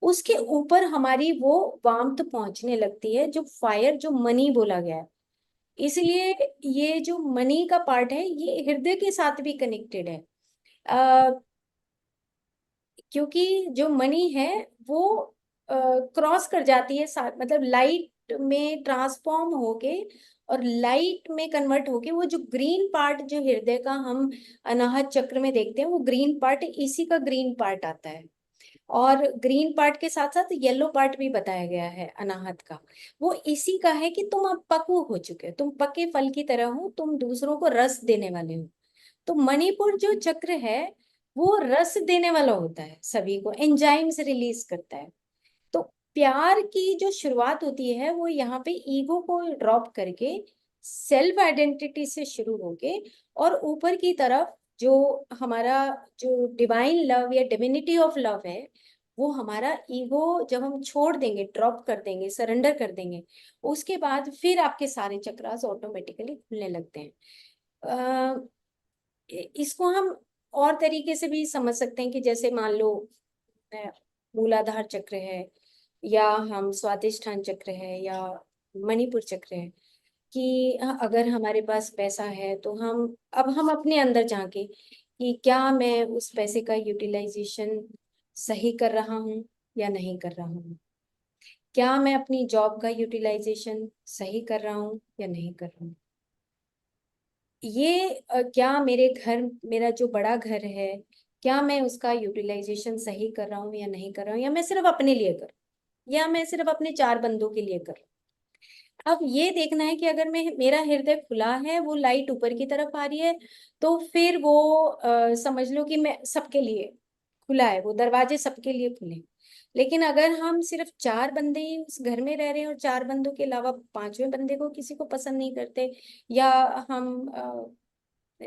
उसके ऊपर हमारी वो वार्मथ पहुंचने लगती है, जो फायर, जो मनी बोला गया है। इसलिए ये जो मनी का पार्ट है, ये हृदय के साथ भी कनेक्टेड है। क्योंकि जो मनी है वो क्रॉस कर जाती है साथ, मतलब लाइट में ट्रांसफॉर्म होके और लाइट में कन्वर्ट होके, वो जो ग्रीन पार्ट जो हृदय का हम अनाहत चक्र में देखते हैं, वो ग्रीन पार्ट इसी का ग्रीन पार्ट आता है। और ग्रीन पार्ट के साथ साथ येलो पार्ट भी बताया गया है अनाहत का। वो इसी का है कि तुम अब पक्व हो चुके हो, तुम पके फल की तरह हो, तुम दूसरों को रस देने वाले हो। तो मणिपुर जो चक्र है वो रस देने वाला होता है, सभी को एंजाइम्स रिलीज करता है। तो प्यार की जो शुरुआत होती है वो यहाँ पे ईगो को ड्रॉप करके सेल्फ आइडेंटिटी से शुरू होके और ऊपर की तरफ जो हमारा जो डिवाइन लव या डिविनिटी ऑफ लव है, वो हमारा ईगो जब हम छोड़ देंगे, ड्रॉप कर देंगे, सरेंडर कर देंगे, उसके बाद फिर आपके सारे चक्रास ऑटोमेटिकली खुलने लगते हैं। इसको हम और तरीके से भी समझ सकते हैं कि जैसे मान लो अ, मूलाधार चक्र है, या हम स्वादिष्ठान चक्र है, या मणिपुर चक्र है, कि अगर हमारे पास पैसा है तो हम अपने अंदर झांके कि क्या मैं उस पैसे का यूटिलाइजेशन सही कर रहा हूँ या नहीं कर रहा हूँ। क्या मैं अपनी जॉब का यूटिलाइजेशन सही कर रहा हूँ या नहीं कर रहा हूँ। ये क्या मेरे घर, मेरा जो बड़ा घर है, क्या मैं उसका यूटिलाइजेशन सही कर रहा हूँ या नहीं कर रहा हूँ, या मैं सिर्फ अपने लिए कर, या मैं सिर्फ अपने चार बंदों के लिए कर। अब ये देखना है कि अगर मैं, मेरा हृदय खुला है, वो लाइट ऊपर की तरफ आ रही है, तो फिर वो समझ लो कि मैं सबके लिए खुला है, वो दरवाजे सबके लिए खुले। लेकिन अगर हम सिर्फ चार बंदे ही उस घर में रह रहे हैं और चार बंदों के अलावा पांचवें बंदे को किसी को पसंद नहीं करते, या हम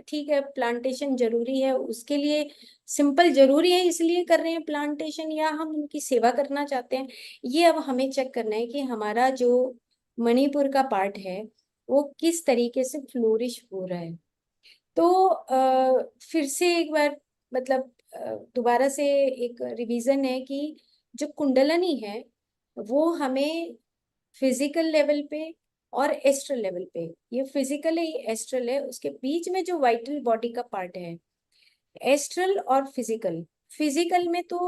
ठीक है प्लांटेशन जरूरी है उसके लिए, सिंपल जरूरी है इसलिए कर रहे हैं प्लांटेशन, या हम उनकी सेवा करना चाहते हैं, ये अब हमें चेक करना है कि हमारा जो मणिपुर का पार्ट है वो किस तरीके से फ्लोरिश हो रहा है। तो फिर से एक बार, मतलब दोबारा से एक रिवीजन है कि जो कुंडलनी है वो हमें फिजिकल लेवल पे और एस्ट्रल लेवल पे, ये फिजिकल है ये एस्ट्रल है, उसके बीच में जो वाइटल बॉडी का पार्ट है, एस्ट्रल और फिजिकल। फिजिकल में तो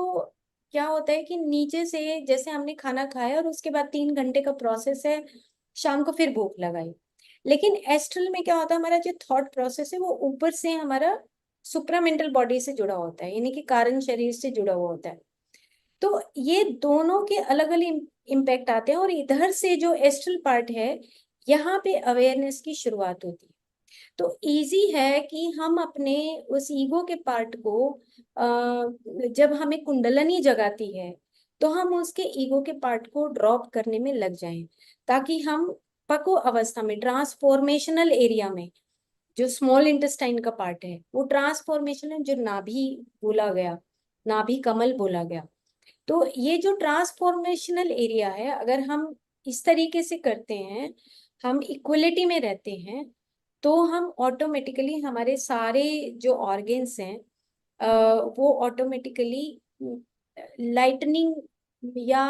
क्या होता है कि नीचे से जैसे हमने खाना खाया और उसके बाद 3 घंटे का प्रोसेस है, शाम को फिर भूख लगाई। लेकिन एस्ट्रल में क्या होता है, हमारा जो थॉट प्रोसेस है वो ऊपर से हमारा सुप्रामेंटल बॉडी से जुड़ा होता है, यानी कि कारण शरीर से जुड़ा हुआ होता है। तो ये दोनों के अलग अलग इम्पैक्ट आते हैं, और इधर से जो एस्ट्रल पार्ट है, यहाँ पे अवेयरनेस की शुरुआत होती है। तो इजी है कि हम अपने उस ईगो के पार्ट को जब हमें कुंडलनी जगाती है, तो हम उसके ईगो के पार्ट को ड्रॉप करने में लग जाएं, ताकि हम पक्व अवस्था में, ट्रांसफॉर्मेशनल एरिया में, जो स्मॉल इंटेस्टाइन का पार्ट है वो ट्रांसफॉर्मेशन है, जो नाभि बोला गया, नाभि कमल बोला गया। तो ये जो ट्रांसफॉर्मेशनल एरिया है, अगर हम इस तरीके से करते हैं, हम इक्वलिटी में रहते हैं, तो हम ऑटोमेटिकली हमारे सारे जो ऑर्गेन्स हैं वो ऑटोमेटिकली लाइटनिंग या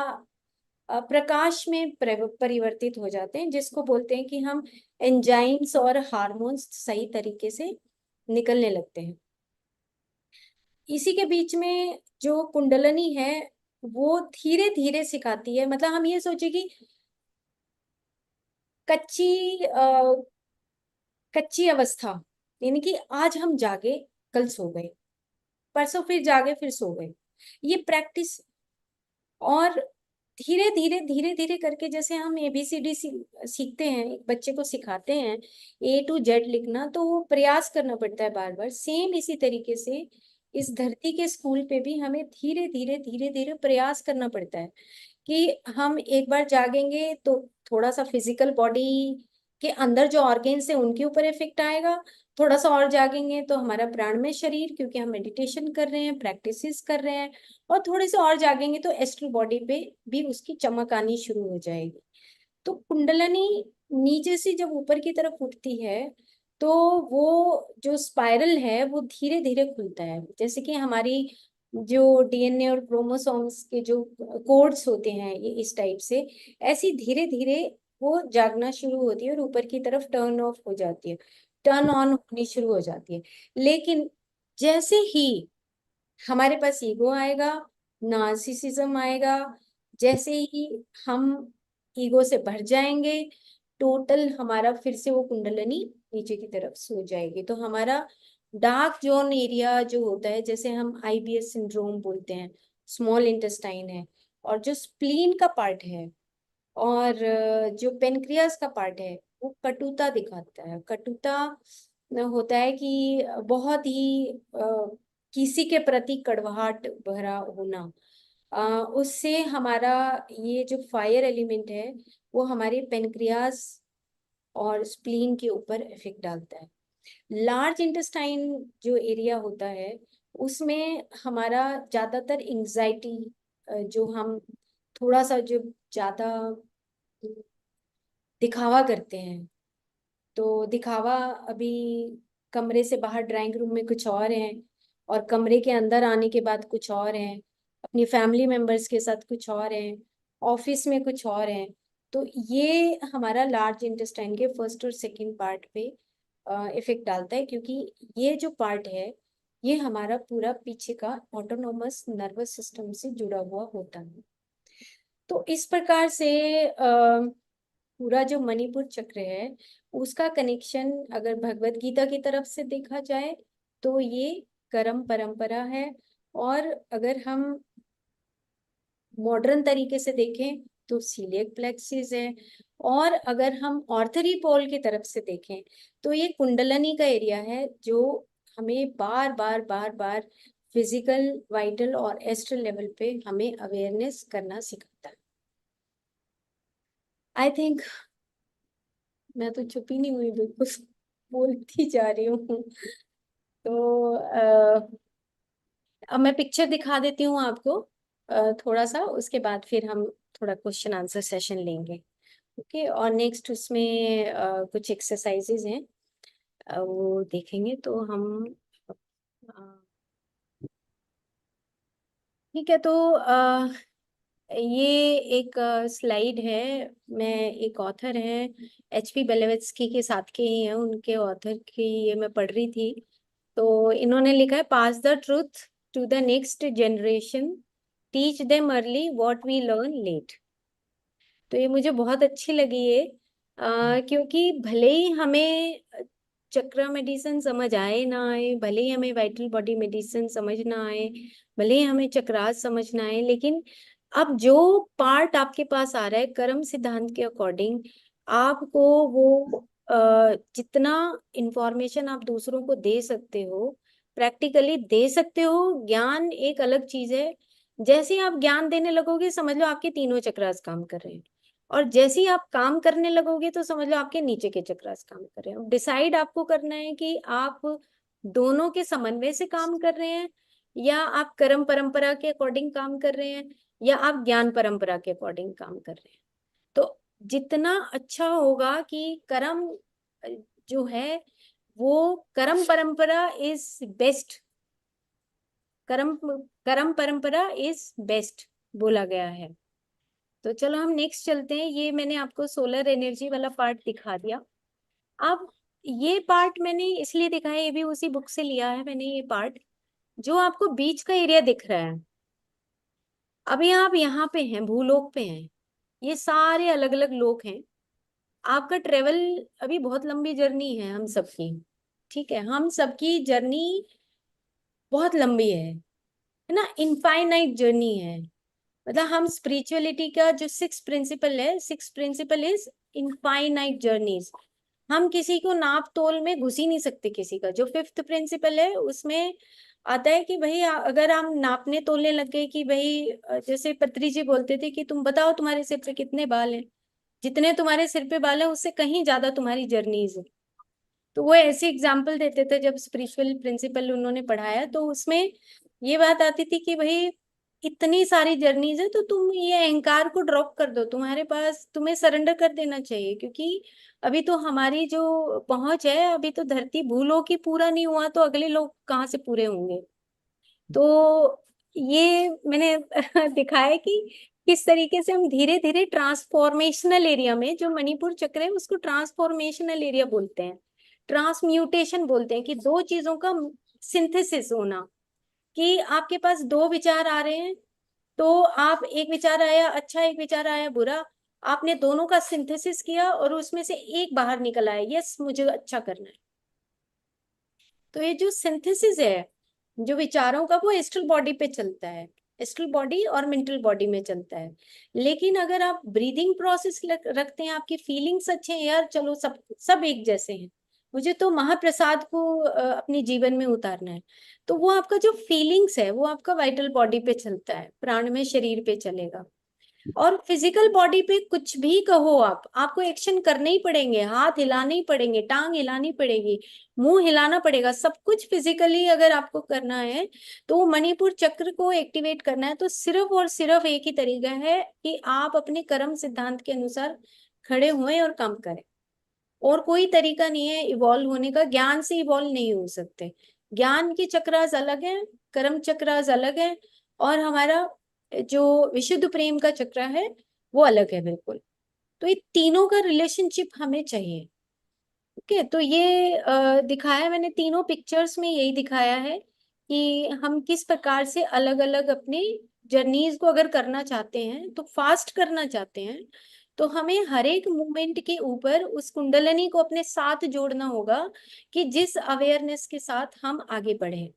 प्रकाश में परिवर्तित हो जाते हैं, जिसको बोलते हैं कि हम एंजाइम्स और हार्मोन्स सही तरीके से निकलने लगते हैं। इसी के बीच में जो कुंडलनी है वो धीरे धीरे सिखाती है, मतलब हम ये सोचे कि कच्ची कच्ची अवस्था, यानी कि आज हम जागे, कल सो गए, परसों फिर जागे फिर सो गए, ये प्रैक्टिस। और धीरे धीरे धीरे धीरे करके, जैसे हम ABCD सीखते हैं, एक बच्चे को सिखाते हैं A to Z लिखना, तो वो प्रयास करना पड़ता है बार बार, सेम इसी तरीके से इस धरती के स्कूल पे भी हमें धीरे धीरे धीरे धीरे प्रयास करना पड़ता है कि हम एक बार जागेंगे तो थोड़ा सा फिजिकल बॉडी के अंदर जो ऑर्गेन्स है उनके ऊपर इफेक्ट आएगा, थोड़ा सा और जागेंगे तो हमारा प्राणमय शरीर, क्योंकि हम मेडिटेशन कर रहे हैं, प्रैक्टिसेस कर रहे हैं, और थोड़े से और जागेंगे तो एस्ट्रल बॉडी पे भी उसकी चमक आनी शुरू हो जाएगी। तो कुंडलनी नीचे से जब ऊपर की तरफ उठती है तो वो जो स्पाइरल है वो धीरे धीरे खुलता है, जैसे कि हमारी जो डीएनए और क्रोमोसोम्स के जो कोड्स होते हैं ये इस टाइप से, ऐसी धीरे धीरे वो जागना शुरू होती है और ऊपर की तरफ टर्न ऑफ हो जाती है, टर्न ऑन होनी शुरू हो जाती है। लेकिन जैसे ही हमारे पास ईगो आएगा, नार्सिसिज्म आएगा, जैसे ही हम ईगो से भर जाएंगे, टोटल हमारा फिर से वो कुंडलनी नीचे की तरफ सो जाएगी। तो हमारा डार्क जोन एरिया जो होता है, जैसे हम आईबीएस सिंड्रोम बोलते हैं, स्मॉल इंटेस्टाइन है, और जो स्प्लीन का पार्ट है, और जो पेनक्रियास का पार्ट है, वो कटुता दिखाता है। कटुता होता है कि बहुत ही किसी के प्रति कड़वाहट भरा होना। उससे हमारा ये जो फायर एलिमेंट है वो हमारे पेनक्रियास और स्प्लीन के ऊपर इफेक्ट डालता है। लार्ज इंटेस्टाइन जो एरिया होता है उसमें हमारा ज्यादातर एंजाइटी, जो हम थोड़ा सा जो ज्यादा दिखावा करते हैं, तो दिखावा अभी कमरे से बाहर ड्राइंग रूम में कुछ और है, और कमरे के अंदर आने के बाद कुछ और है, अपनी फैमिली मेंबर्स के साथ कुछ और है, ऑफिस में कुछ और है। तो ये हमारा लार्ज इंटेस्टाइन के फर्स्ट और सेकंड पार्ट पे इफेक्ट डालता है, क्योंकि ये जो पार्ट है ये हमारा पूरा पीछे का ऑटोनोमस नर्वस सिस्टम से जुड़ा हुआ होता है। तो इस प्रकार से पूरा जो मणिपुर चक्र है उसका कनेक्शन अगर भगवत गीता की तरफ से देखा जाए तो ये कर्म परंपरा है, और अगर हम मॉडर्न तरीके से देखें तो सीलियक प्लेक्सिस है, और अगर हम ऑर्थरी पोल की तरफ से देखें तो ये कुंडलनी का एरिया है, जो हमें बार बार बार बार फिजिकल, वाइटल और एस्ट्रल लेवल पे हमें अवेयरनेस करना सिखाता है। आई थिंक मैं तो चुप ही नहीं हुई, बिल्कुल बोलती जा रही हूँ। तो अब मैं पिक्चर दिखा देती हूँ आपको थोड़ा सा, उसके बाद फिर हम थोड़ा क्वेश्चन आंसर सेशन लेंगे। ओके, और नेक्स्ट उसमें कुछ एक्सरसाइजेज हैं, वो देखेंगे तो हम अ, ठीक है। तो ये एक स्लाइड है, मैं एक ऑथर है एचपी बेलेवेट्स्की के साथ के ही हैं, उनके ऑथर की ये मैं पढ़ रही थी। तो इन्होंने लिखा है, pass the truth to the next generation, teach them early what we learn late. तो ये मुझे बहुत अच्छी लगी ये, क्योंकि भले ही हमें चक्रा मेडिसिन समझ आए ना आए, भले ही हमें वाइटल बॉडी मेडिसिन समझ ना आए, भले ही हमें चक्रास समझ ना आए, लेकिन अब जो पार्ट आपके पास आ रहा है कर्म सिद्धांत के अकॉर्डिंग, आपको वो जितना इंफॉर्मेशन आप दूसरों को दे सकते हो, प्रैक्टिकली दे सकते हो। ज्ञान एक अलग चीज है, जैसे ही आप ज्ञान देने लगोगे समझ लो आपके तीनों चक्रास काम कर रहे हैं, और जैसे ही आप काम करने लगोगे तो समझ लो आपके नीचे के चक्रास काम कर रहे हैं। डिसाइड आपको करना है कि आप दोनों के समन्वय से काम कर रहे हैं, या आप कर्म परंपरा के अकॉर्डिंग काम कर रहे हैं, या आप ज्ञान परंपरा के अकॉर्डिंग काम कर रहे हैं। तो जितना अच्छा होगा कि कर्म जो है वो कर्म परंपरा इज बेस्ट, कर्म कर्म परंपरा इज बेस्ट बोला गया है। तो चलो हम नेक्स्ट चलते हैं। ये मैंने आपको सोलर एनर्जी वाला पार्ट दिखा दिया। अब ये पार्ट मैंने इसलिए दिखाया, ये भी उसी बुक से लिया है मैंने, ये पार्ट जो आपको बीच का एरिया दिख रहा है। अभी आप यहाँ पे हैं, भूलोक पे हैं, ये सारे अलग अलग लोक हैं। आपका ट्रेवल अभी बहुत लंबी जर्नी है हम सबकी, ठीक है, हम सबकी जर्नी बहुत लंबी है ना, इनफाइनाइट जर्नी है। मतलब हम स्पिरिचुअलिटी का जो सिक्स प्रिंसिपल है, six principle is infinite journeys. हम किसी को नाप तोल में घुस ही नहीं सकते। किसी का जो फिफ्थ प्रिंसिपल है उसमें आता है कि भाई अगर हम नापने तोलने लग गए कि भाई जैसे पत्री जी बोलते थे कि तुम बताओ तुम्हारे सिर पे कितने बाल हैं, जितने तुम्हारे सिर पे बाल है उससे कहीं ज्यादा तुम्हारी जर्नीज है। तो वो ऐसे एग्जाम्पल देते थे जब स्पिरिचुअल प्रिंसिपल उन्होंने पढ़ाया, तो उसमें ये बात आती थी कि भाई इतनी सारी जर्नीज है, तो तुम ये अहंकार को ड्रॉप कर दो, तुम्हारे पास तुम्हें सरेंडर कर देना चाहिए, क्योंकि अभी तो हमारी जो पहुंच है, अभी तो धरती भूलोक ही पूरा नहीं हुआ, तो अगले लोग कहाँ से पूरे होंगे। तो ये मैंने दिखाया कि किस तरीके से हम धीरे धीरे ट्रांसफॉर्मेशनल एरिया में, जो मणिपुर चक्र है उसको ट्रांसफॉर्मेशनल एरिया बोलते हैं, ट्रांसम्यूटेशन बोलते हैं, कि दो चीजों का सिंथेसिस होना, कि आपके पास दो विचार आ रहे हैं, तो आप एक विचार आया अच्छा, एक विचार आया बुरा, आपने दोनों का सिंथेसिस किया और उसमें से एक बाहर निकल आया, यस मुझे अच्छा करना है। तो ये जो सिंथेसिस है जो विचारों का, वो एस्ट्रल बॉडी पे चलता है, एस्ट्रल बॉडी और मेंटल बॉडी में चलता है। लेकिन अगर आप ब्रीदिंग प्रोसेस रखते हैं, आपकी फीलिंग्स अच्छे हैं, यार चलो सब सब एक जैसे हैं, मुझे तो महाप्रसाद को अपने जीवन में उतारना है, तो वो आपका जो फीलिंग्स है वो आपका वाइटल बॉडी पे चलता है, प्राण में शरीर पे चलेगा। और फिजिकल बॉडी पे कुछ भी कहो आप, आपको एक्शन करने ही पड़ेंगे, हाथ हिलाने ही पड़ेंगे, टांग हिलानी पड़ेगी, मुंह हिलाना पड़ेगा, सब कुछ फिजिकली अगर आपको करना है, तो मणिपुर चक्र को एक्टिवेट करना है, तो सिर्फ और सिर्फ एक ही तरीका है कि आप अपने कर्म सिद्धांत के अनुसार खड़े हुए और काम करें। और कोई तरीका नहीं है इवॉल्व होने का, ज्ञान से इवॉल्व नहीं हो सकते। ज्ञान की चक्रास अलग है, कर्म चक्रास अलग है, और हमारा जो विशुद्ध प्रेम का चक्र है वो अलग है बिल्कुल। तो ये तीनों का रिलेशनशिप हमें चाहिए। ओके, तो ये दिखाया मैंने तीनों पिक्चर्स में, यही दिखाया है कि हम किस प्रकार से अलग अलग अपनी जर्नीज को अगर करना चाहते हैं, तो फास्ट करना चाहते हैं, तो हमें हर एक मूवमेंट के ऊपर उस कुंडलिनी को अपने साथ जोड़ना होगा, कि जिस अवेयरनेस के साथ हम आगे बढ़े।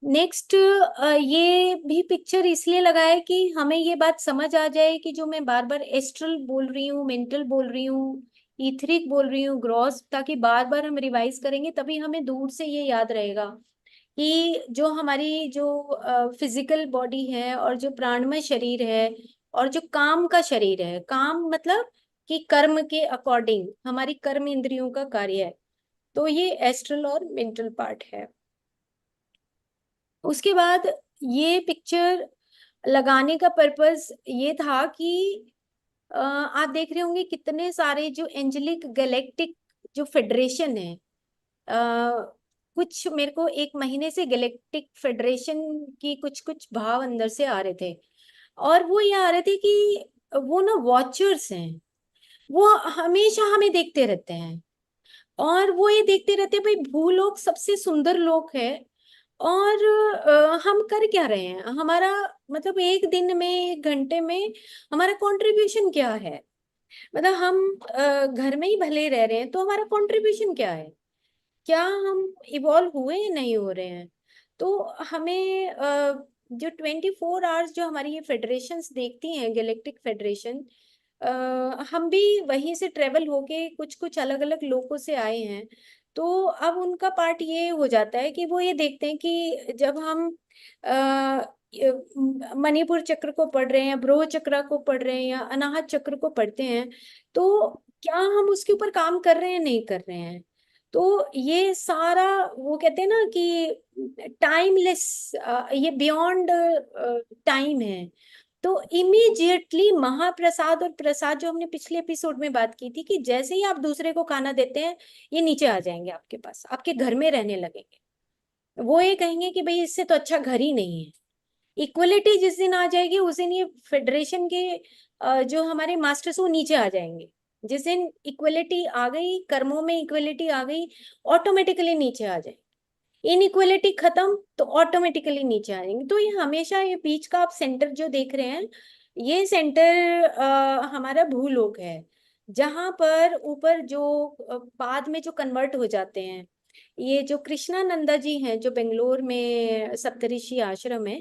नेक्स्ट, ये भी पिक्चर इसलिए लगाया कि हमें ये बात समझ आ जाए कि जो मैं बार बार एस्ट्रल बोल रही हूँ, मेंटल बोल रही हूँ, ईथरिक बोल रही हूँ, ग्रॉस, ताकि बार बार हम रिवाइज करेंगे, तभी हमें दूर से ये याद रहेगा कि जो हमारी जो फिजिकल बॉडी है और जो प्राणमय शरीर है और जो काम का शरीर है, काम मतलब कि कर्म के अकॉर्डिंग हमारी कर्म इंद्रियों का कार्य है, तो ये एस्ट्रल और मेंटल पार्ट है। उसके बाद ये पिक्चर लगाने का पर्पस ये था कि आप देख रहे होंगे कितने सारे जो एंजेलिक गैलेक्टिक जो फेडरेशन है, कुछ मेरे को एक महीने से गैलेक्टिक फेडरेशन की कुछ कुछ भाव अंदर से आ रहे थे, और वो ये आ रहे थे कि वो ना वॉचर्स हैं, वो हमेशा हमें देखते रहते हैं, और वो ये देखते रहते हैं भाई भूलोक सबसे सुंदर लोक है, और हम कर क्या रहे हैं, हमारा मतलब एक दिन में, एक घंटे में हमारा कंट्रीब्यूशन क्या है, मतलब हम घर में ही भले रह रहे हैं तो हमारा कंट्रीब्यूशन क्या है, क्या हम इवॉल्व हुए या नहीं हो रहे हैं। तो हमें जो 24 आवर्स जो हमारी ये फेडरेशंस देखती हैं, गैलेक्टिक फेडरेशन, हम भी वहीं से ट्रेवल होके कुछ कुछ अलग अलग लोगों से आए हैं। तो अब उनका पार्ट ये हो जाता है कि वो ये देखते हैं कि जब हम मणिपुर चक्र को पढ़ रहे हैं, ब्रोह चक्र को पढ़ रहे हैं, या अनाहत चक्र को पढ़ते हैं, तो क्या हम उसके ऊपर काम कर रहे हैं, नहीं कर रहे हैं। तो ये सारा, वो कहते हैं ना कि टाइमलेस, ये बियॉन्ड टाइम है। तो इमीडिएटली महाप्रसाद और प्रसाद, जो हमने पिछले एपिसोड में बात की थी, कि जैसे ही आप दूसरे को खाना देते हैं, ये नीचे आ जाएंगे आपके पास, आपके घर में रहने लगेंगे। वो ये कहेंगे कि भाई इससे तो अच्छा घर ही नहीं है। इक्वलिटी जिस दिन आ जाएगी, उस दिन ये फेडरेशन के जो हमारे मास्टर्स, वो नीचे आ जाएंगे। जिस दिन इक्वलिटी आ गई, कर्मों में इक्वलिटी आ गई, ऑटोमेटिकली नीचे आ जाए। इनइक्वलिटी खत्म तो ऑटोमेटिकली नीचे आ जाएंगे। तो ये हमेशा, ये बीच का आप सेंटर जो देख रहे हैं, ये सेंटर हमारा भूलोक है, जहां पर ऊपर जो बाद में जो कन्वर्ट हो जाते हैं, ये जो कृष्णानंदा जी हैं, जो बेंगलोर में सप्तऋषि आश्रम है,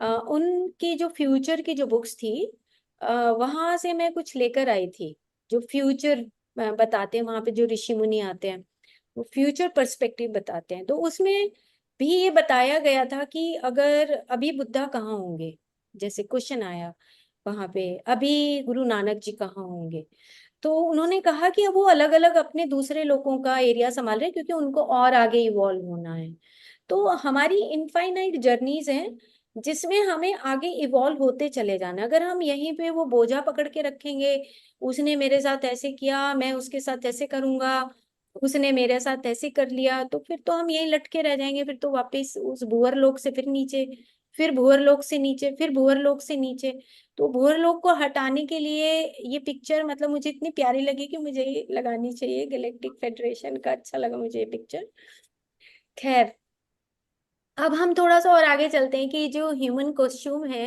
उनकी जो फ्यूचर की जो बुक्स थी, वहां से मैं कुछ लेकर आई थी, जो फ्यूचर बताते हैं, वहां पे जो ऋषि मुनि आते हैं, वो फ्यूचर पर्सपेक्टिव बताते हैं। तो उसमें भी ये बताया गया था कि अगर अभी बुद्धा कहाँ होंगे, जैसे क्वेश्चन आया वहां पे, अभी गुरु नानक जी कहाँ होंगे, तो उन्होंने कहा कि अब वो अलग अलग अपने दूसरे लोगों का एरिया संभाल रहे हैं क्योंकि उनको और आगे इवॉल्व होना है। तो हमारी इनफाइनाइट जर्नीज हैं जिसमें हमें आगे इवॉल्व होते चले जाना है। अगर हम यहीं पे वो बोझा पकड़ के रखेंगे, उसने मेरे साथ ऐसे किया, मैं उसके साथ ऐसे करूंगा, उसने मेरे साथ ऐसे कर लिया, तो फिर तो हम यहीं लटके रह जाएंगे। फिर तो वापस उस भूअर लोक से फिर नीचे, फिर भूअर लोक से नीचे, फिर भूअर लोक से नीचे। तो भूअर लोक को हटाने के लिए ये पिक्चर मतलब मुझे इतनी प्यारी लगी कि मुझे ये लगानी चाहिए। गैलेक्टिक फेडरेशन का अच्छा लगा मुझे ये पिक्चर। खैर, अब हम थोड़ा सा और आगे चलते हैं कि जो ह्यूमन कॉस्ट्यूम है,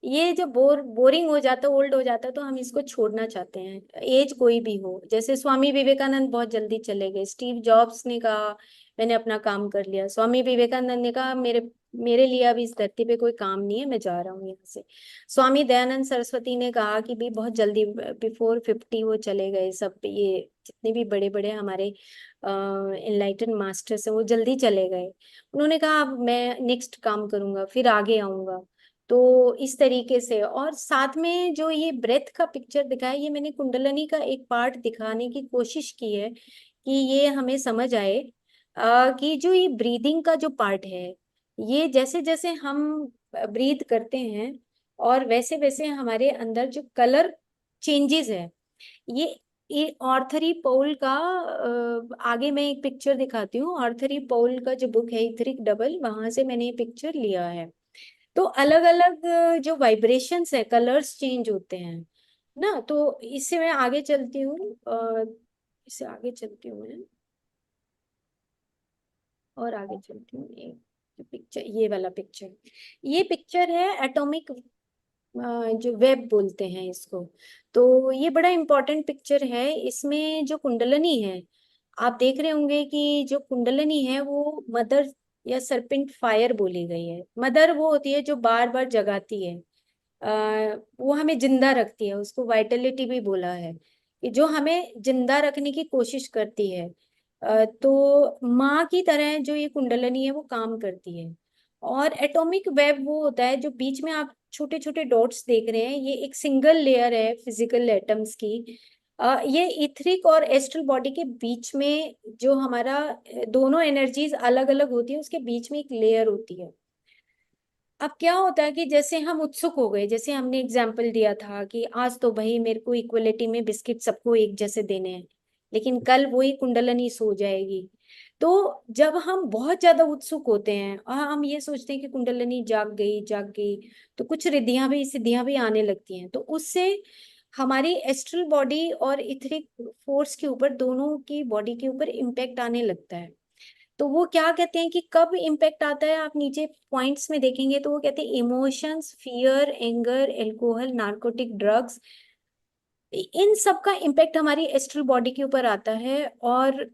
ये जब बोरिंग हो जाता है, ओल्ड हो जाता है, तो हम इसको छोड़ना चाहते हैं, एज कोई भी हो। जैसे स्वामी विवेकानंद बहुत जल्दी चले गए, स्टीव जॉब्स ने कहा मैंने अपना काम कर लिया, स्वामी विवेकानंद ने कहा मेरे मेरे लिए अभी इस धरती पे कोई काम नहीं है, मैं जा रहा हूँ यहाँ से। स्वामी दयानंद सरस्वती ने कहा कि भी बहुत जल्दी बिफोर 50 वो चले गए। सब ये जितने भी बड़े बड़े हमारे इनलाइटन मास्टर्स हैं वो जल्दी चले गए। उन्होंने कहा अब मैं नेक्स्ट काम करूंगा, फिर आगे आऊंगा। तो इस तरीके से, और साथ में जो ये ब्रेथ का पिक्चर दिखाया, ये मैंने कुंडलनी का एक पार्ट दिखाने की कोशिश की है कि ये हमें समझ आए कि जो ये ब्रीदिंग का जो पार्ट है, ये जैसे जैसे हम ब्रीथ करते हैं और वैसे वैसे हमारे अंदर जो कलर चेंजेस है, ये ये ऑर्थरी पोल का आगे मैं एक पिक्चर दिखाती हूँ। ऑर्थरी पोल का जो बुक है इथरिक डबल, वहां से मैंने ये पिक्चर लिया है। तो अलग अलग जो वाइब्रेशंस है, कलर्स चेंज होते हैं ना। तो इससे मैं आगे चलती हूँ, इससे आगे चलती हूँ मैं, और आगे चलती हूँ। ये पिक्चर, ये वाला पिक्चर, ये पिक्चर है एटॉमिक, जो वेब बोलते हैं इसको। तो ये बड़ा इंपॉर्टेंट पिक्चर है। इसमें जो कुंडलनी है, आप देख रहे होंगे कि जो कुंडलनी है वो मदर या सरपेंट फायर बोली गई है। मदर वो होती है जो बार बार जगाती है, वो हमें जिंदा रखती है, उसको वाइटलिटी भी बोला है, कि जो हमें जिंदा रखने की कोशिश करती है। तो माँ की तरह जो ये कुंडलनी है वो काम करती है। और एटॉमिक वेब वो होता है जो बीच में आप छोटे छोटे डॉट्स देख रहे हैं, ये एक सिंगल लेयर है फिजिकल एटम्स की। ये इथरिक और एस्ट्रल बॉडी के बीच में जो हमारा दोनों एनर्जीज अलग अलग होती है, उसके बीच में एक लेयर होती है। अब क्या होता है कि जैसे हम उत्सुक हो गए, जैसे हमने एग्जाम्पल दिया था कि आज तो भाई मेरे को इक्वलिटी में बिस्किट सबको एक जैसे देने हैं, लेकिन कल वही कुंडलनी सो जाएगी। तो जब हम बहुत ज्यादा उत्सुक होते हैं और हम ये सोचते हैं कि कुंडलनी जाग गई, तो कुछ रिद्धियां भी सिद्धियां भी आने लगती हैं। तो उससे हमारी एस्ट्रल बॉडी और इथरिक फोर्स के ऊपर, दोनों की बॉडी के ऊपर इम्पेक्ट आने लगता है। तो वो क्या कहते हैं कि कब इम्पेक्ट आता है, आप नीचे पॉइंट्स में देखेंगे तो वो कहते हैं emotions, fear, anger, alcohol, narcotic drugs, इन सब का इम्पेक्ट हमारी एस्ट्रल बॉडी के ऊपर आता है। और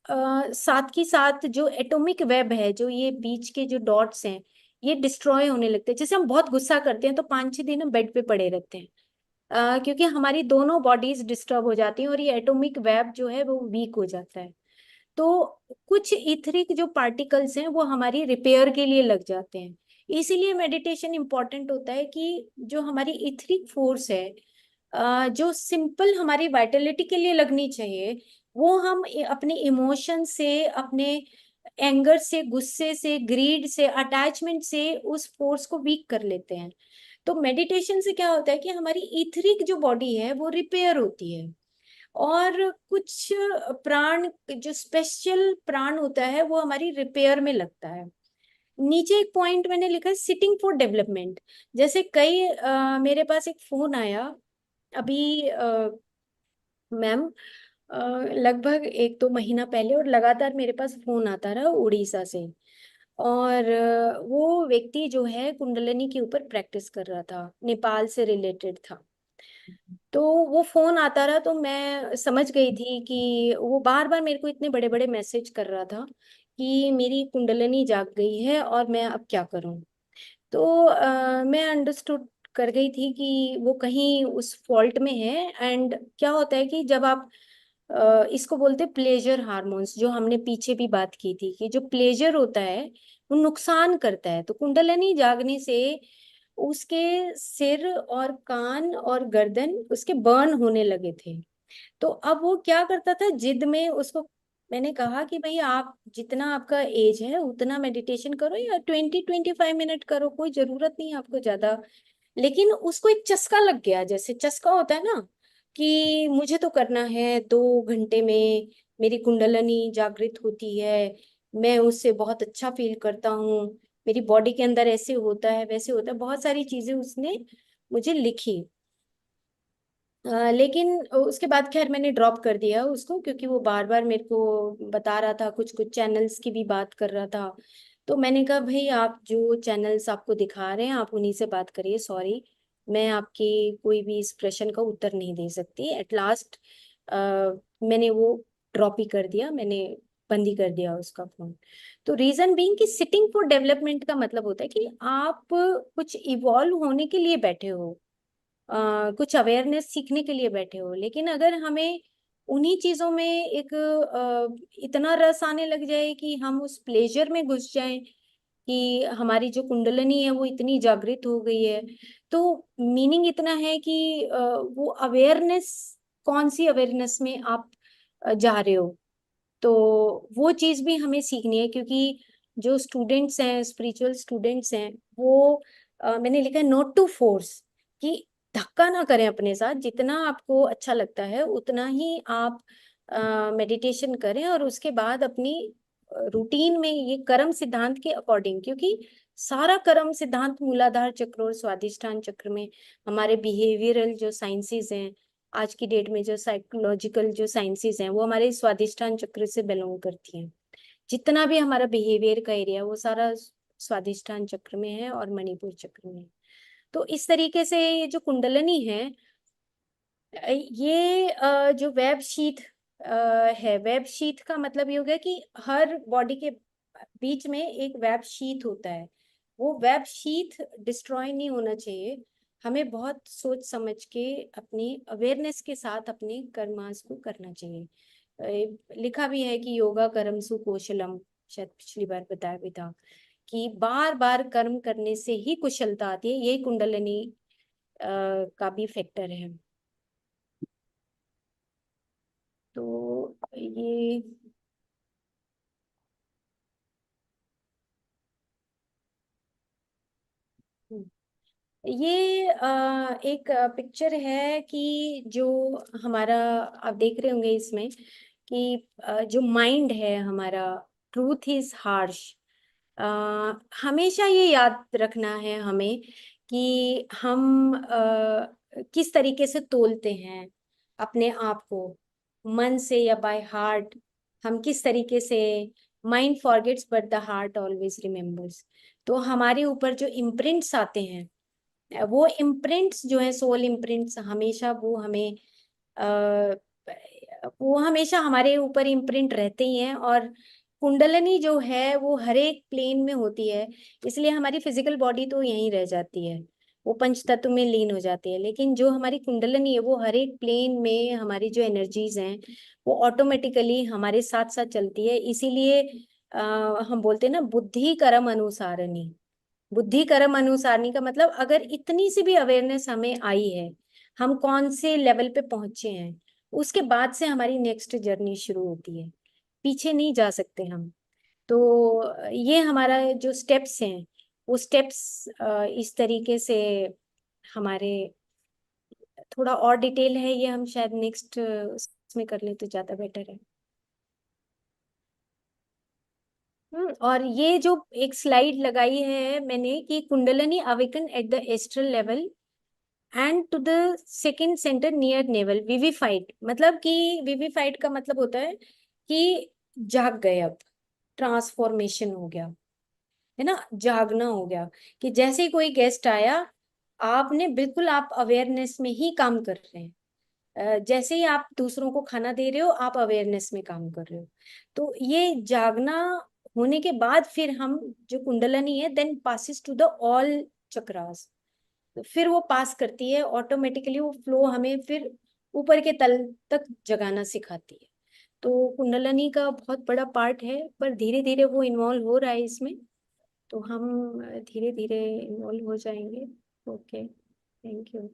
साथ ही साथ जो एटॉमिक वेब है, जो ये बीच के जो डॉट्स हैं, ये डिस्ट्रॉय होने लगते हैं। जैसे हम बहुत गुस्सा करते हैं तो 5-6 दिन हम बेड पे पड़े रहते हैं, क्योंकि हमारी दोनों बॉडीज डिस्टर्ब हो जाती हैं और ये एटॉमिक वेब जो है वो वीक हो जाता है। तो कुछ इथरिक जो पार्टिकल्स हैं वो हमारी रिपेयर के लिए लग जाते हैं। इसीलिए मेडिटेशन इंपॉर्टेंट होता है कि जो हमारी इथरिक फोर्स है, जो सिंपल हमारी वाइटलिटी के लिए लगनी चाहिए, वो हम अपने इमोशन से, अपने एंगर से, गुस्से से, ग्रीड से, अटैचमेंट से उस फोर्स को वीक कर लेते हैं। तो मेडिटेशन से क्या होता है कि हमारी इथरिक जो बॉडी है वो रिपेयर होती है। और कुछ प्राण, जो स्पेशल प्राण होता है वो हमारी रिपेयर में लगता है। नीचे एक पॉइंट मैंने लिखा है सिटिंग फॉर डेवलपमेंट। जैसे कई मेरे पास एक फोन आया अभी, मैम, लगभग 1-2 महीना पहले, और लगातार मेरे पास फोन आता रहा उड़ीसा से। और वो व्यक्ति जो है कुंडलिनी के ऊपर प्रैक्टिस कर रहा था, नेपाल से रिलेटेड था। तो वो फोन आता रहा तो मैं समझ गई थी कि वो बार बार मेरे को इतने बड़े बड़े मैसेज कर रहा था कि मेरी कुंडलिनी जाग गई है और मैं अब क्या करूं। तो मैं अंडरस्टूड कर गई थी कि वो कहीं उस फॉल्ट में है। एंड क्या होता है कि जब आप इसको बोलते हैं प्लेजर हार्मोन्स, जो हमने पीछे भी बात की थी कि जो प्लेजर होता है वो नुकसान करता है। तो कुंडलिनी जागने से उसके सिर और कान और गर्दन उसके बर्न होने लगे थे। तो अब वो क्या करता था, जिद में उसको मैंने कहा कि भाई आप जितना आपका एज है उतना मेडिटेशन करो, या 20-25 मिनट करो, कोई जरूरत नहीं है आपको ज्यादा। लेकिन उसको एक चस्का लग गया, जैसे चस्का होता है ना, कि मुझे तो करना है, 2 घंटे में मेरी कुंडलनी जागृत होती है, मैं उससे बहुत अच्छा फील करता हूँ, मेरी बॉडी के अंदर ऐसे होता है वैसे होता है, बहुत सारी चीजें उसने मुझे लिखी। लेकिन उसके बाद खैर मैंने ड्रॉप कर दिया उसको, क्योंकि वो बार बार मेरे को बता रहा था, कुछ कुछ चैनल्स की भी बात कर रहा था। तो मैंने कहा भाई आप जो चैनल्स आपको दिखा रहे हैं आप उन्हीं से बात करिए, सॉरी मैं आपके कोई भी इस प्रश्न का उत्तर नहीं दे सकती। एट लास्ट मैंने वो ड्रॉप ही कर दिया, मैंने बंद ही कर दिया उसका फोन। तो रीजन बीइंग कि सिटिंग फॉर डेवलपमेंट का मतलब होता है कि आप कुछ इवॉल्व होने के लिए बैठे हो, कुछ अवेयरनेस सीखने के लिए बैठे हो। लेकिन अगर हमें उन्हीं चीजों में एक इतना रस आने लग जाए कि हम उस प्लेजर में घुस जाएं, कि हमारी जो कुंडलनी है वो इतनी जागृत हो गई है, तो मीनिंग इतना है कि वो अवेयरनेस, कौन सी अवेयरनेस में आप जा रहे हो। तो वो चीज भी हमें सीखनी है, क्योंकि जो स्टूडेंट्स हैं, स्पिरिचुअल स्टूडेंट्स हैं, वो मैंने लिखा है नोट टू फोर्स, कि धक्का ना करें अपने साथ, जितना आपको अच्छा लगता है उतना ही आप मेडिटेशन करें, और उसके बाद अपनी रूटीन में ये कर्म सिद्धांत के अकॉर्डिंग, क्योंकि सारा कर्म सिद्धांत मूलाधार चक्र और स्वादिष्ठान चक्र में, हमारे बिहेवियरल जो साइंसेस हैं, आज की डेट में जो साइकोलॉजिकल जो साइंसेस हैं, वो हमारे स्वादिष्ठान चक्र से बिलोंग करती हैं। जितना भी हमारा बिहेवियर का एरिया वो सारा स्वादिष्ठान चक्र में है और मणिपुर चक्र में है। तो इस तरीके से ये जो कुंडलनी है, ये जो वेब शीट है, वेब शीट का मतलब ये हो गया कि हर बॉडी के बीच में एक वेब शीट होता है। वो वेब शीट डिस्ट्रॉय नहीं होना चाहिए। हमें बहुत सोच समझ के अपनी अवेयरनेस के साथ अपने कर्मास को करना चाहिए। लिखा भी है कि योगा कर्म सु कौशलम, शायद पिछली बार बताया भी था, कि बार बार कर्म करने से ही कुशलता आती है। यही कुंडलिनी का भी फैक्टर है। तो ये एक पिक्चर है कि जो हमारा, आप देख रहे होंगे इसमें, कि जो माइंड है हमारा, ट्रूथ इज हार्श। हमेशा ये याद रखना है हमें कि हम किस तरीके से तोलते हैं अपने आप को, मन से या बाय हार्ट, हम किस तरीके से, mind forgets but the heart always remembers. तो हमारे ऊपर जो इम्प्रिंट्स आते हैं, वो इम्प्रिंट्स जो है, सोल इम्प्रिंट्स, हमेशा आ, वो हमेशा हमारे ऊपर इम्प्रिंट रहते ही हैं। और कुंडलनी जो है वो हर एक प्लेन में होती है, इसलिए हमारी फिजिकल बॉडी तो यहीं रह जाती है, वो पंच तत्व में लीन हो जाती है। लेकिन जो हमारी कुंडलनी है वो हर एक प्लेन में, हमारी जो एनर्जीज हैं वो ऑटोमेटिकली हमारे साथ साथ चलती है। इसीलिए हम बोलते हैं ना, बुद्धि कर्म अनुसारणी। बुद्धि कर्म अनुसारणी का मतलब, अगर इतनी सी भी अवेयरनेस हमें आई है, हम कौन से लेवल पे पहुंचे हैं, उसके बाद से हमारी नेक्स्ट जर्नी शुरू होती है, पीछे नहीं जा सकते हम। तो ये हमारा जो स्टेप्स हैं, वो स्टेप्स इस तरीके से हमारे, थोड़ा और डिटेल है ये, हम शायद नेक्स्ट उसमें कर ले तो ज्यादा बेटर है। और ये जो एक स्लाइड लगाई है मैंने, कि Kundalini awaken at the astral level and to the second centre near navel vivified. मतलब कि विविफाइड का मतलब होता है कि जाग गए, अब ट्रांसफॉर्मेशन हो गया, है ना, जागना हो गया। कि जैसे ही कोई गेस्ट आया, आपने बिल्कुल, आप अवेयरनेस में ही काम कर रहे हैं। जैसे ही आप दूसरों को खाना दे रहे हो, आप अवेयरनेस में काम कर रहे हो। तो ये जागना होने के बाद फिर हम, जो कुंडलनी है then passes to the all chakras, फिर वो पास करती है ऑटोमेटिकली, वो फ्लो हमें फिर ऊपर के तल तक जगाना सिखाती है। तो कुंडलनी का बहुत बड़ा पार्ट है, पर धीरे धीरे वो इन्वॉल्व हो रहा है इसमें। तो हम धीरे धीरे इन्वॉल्व हो जाएंगे। Okay, thank you.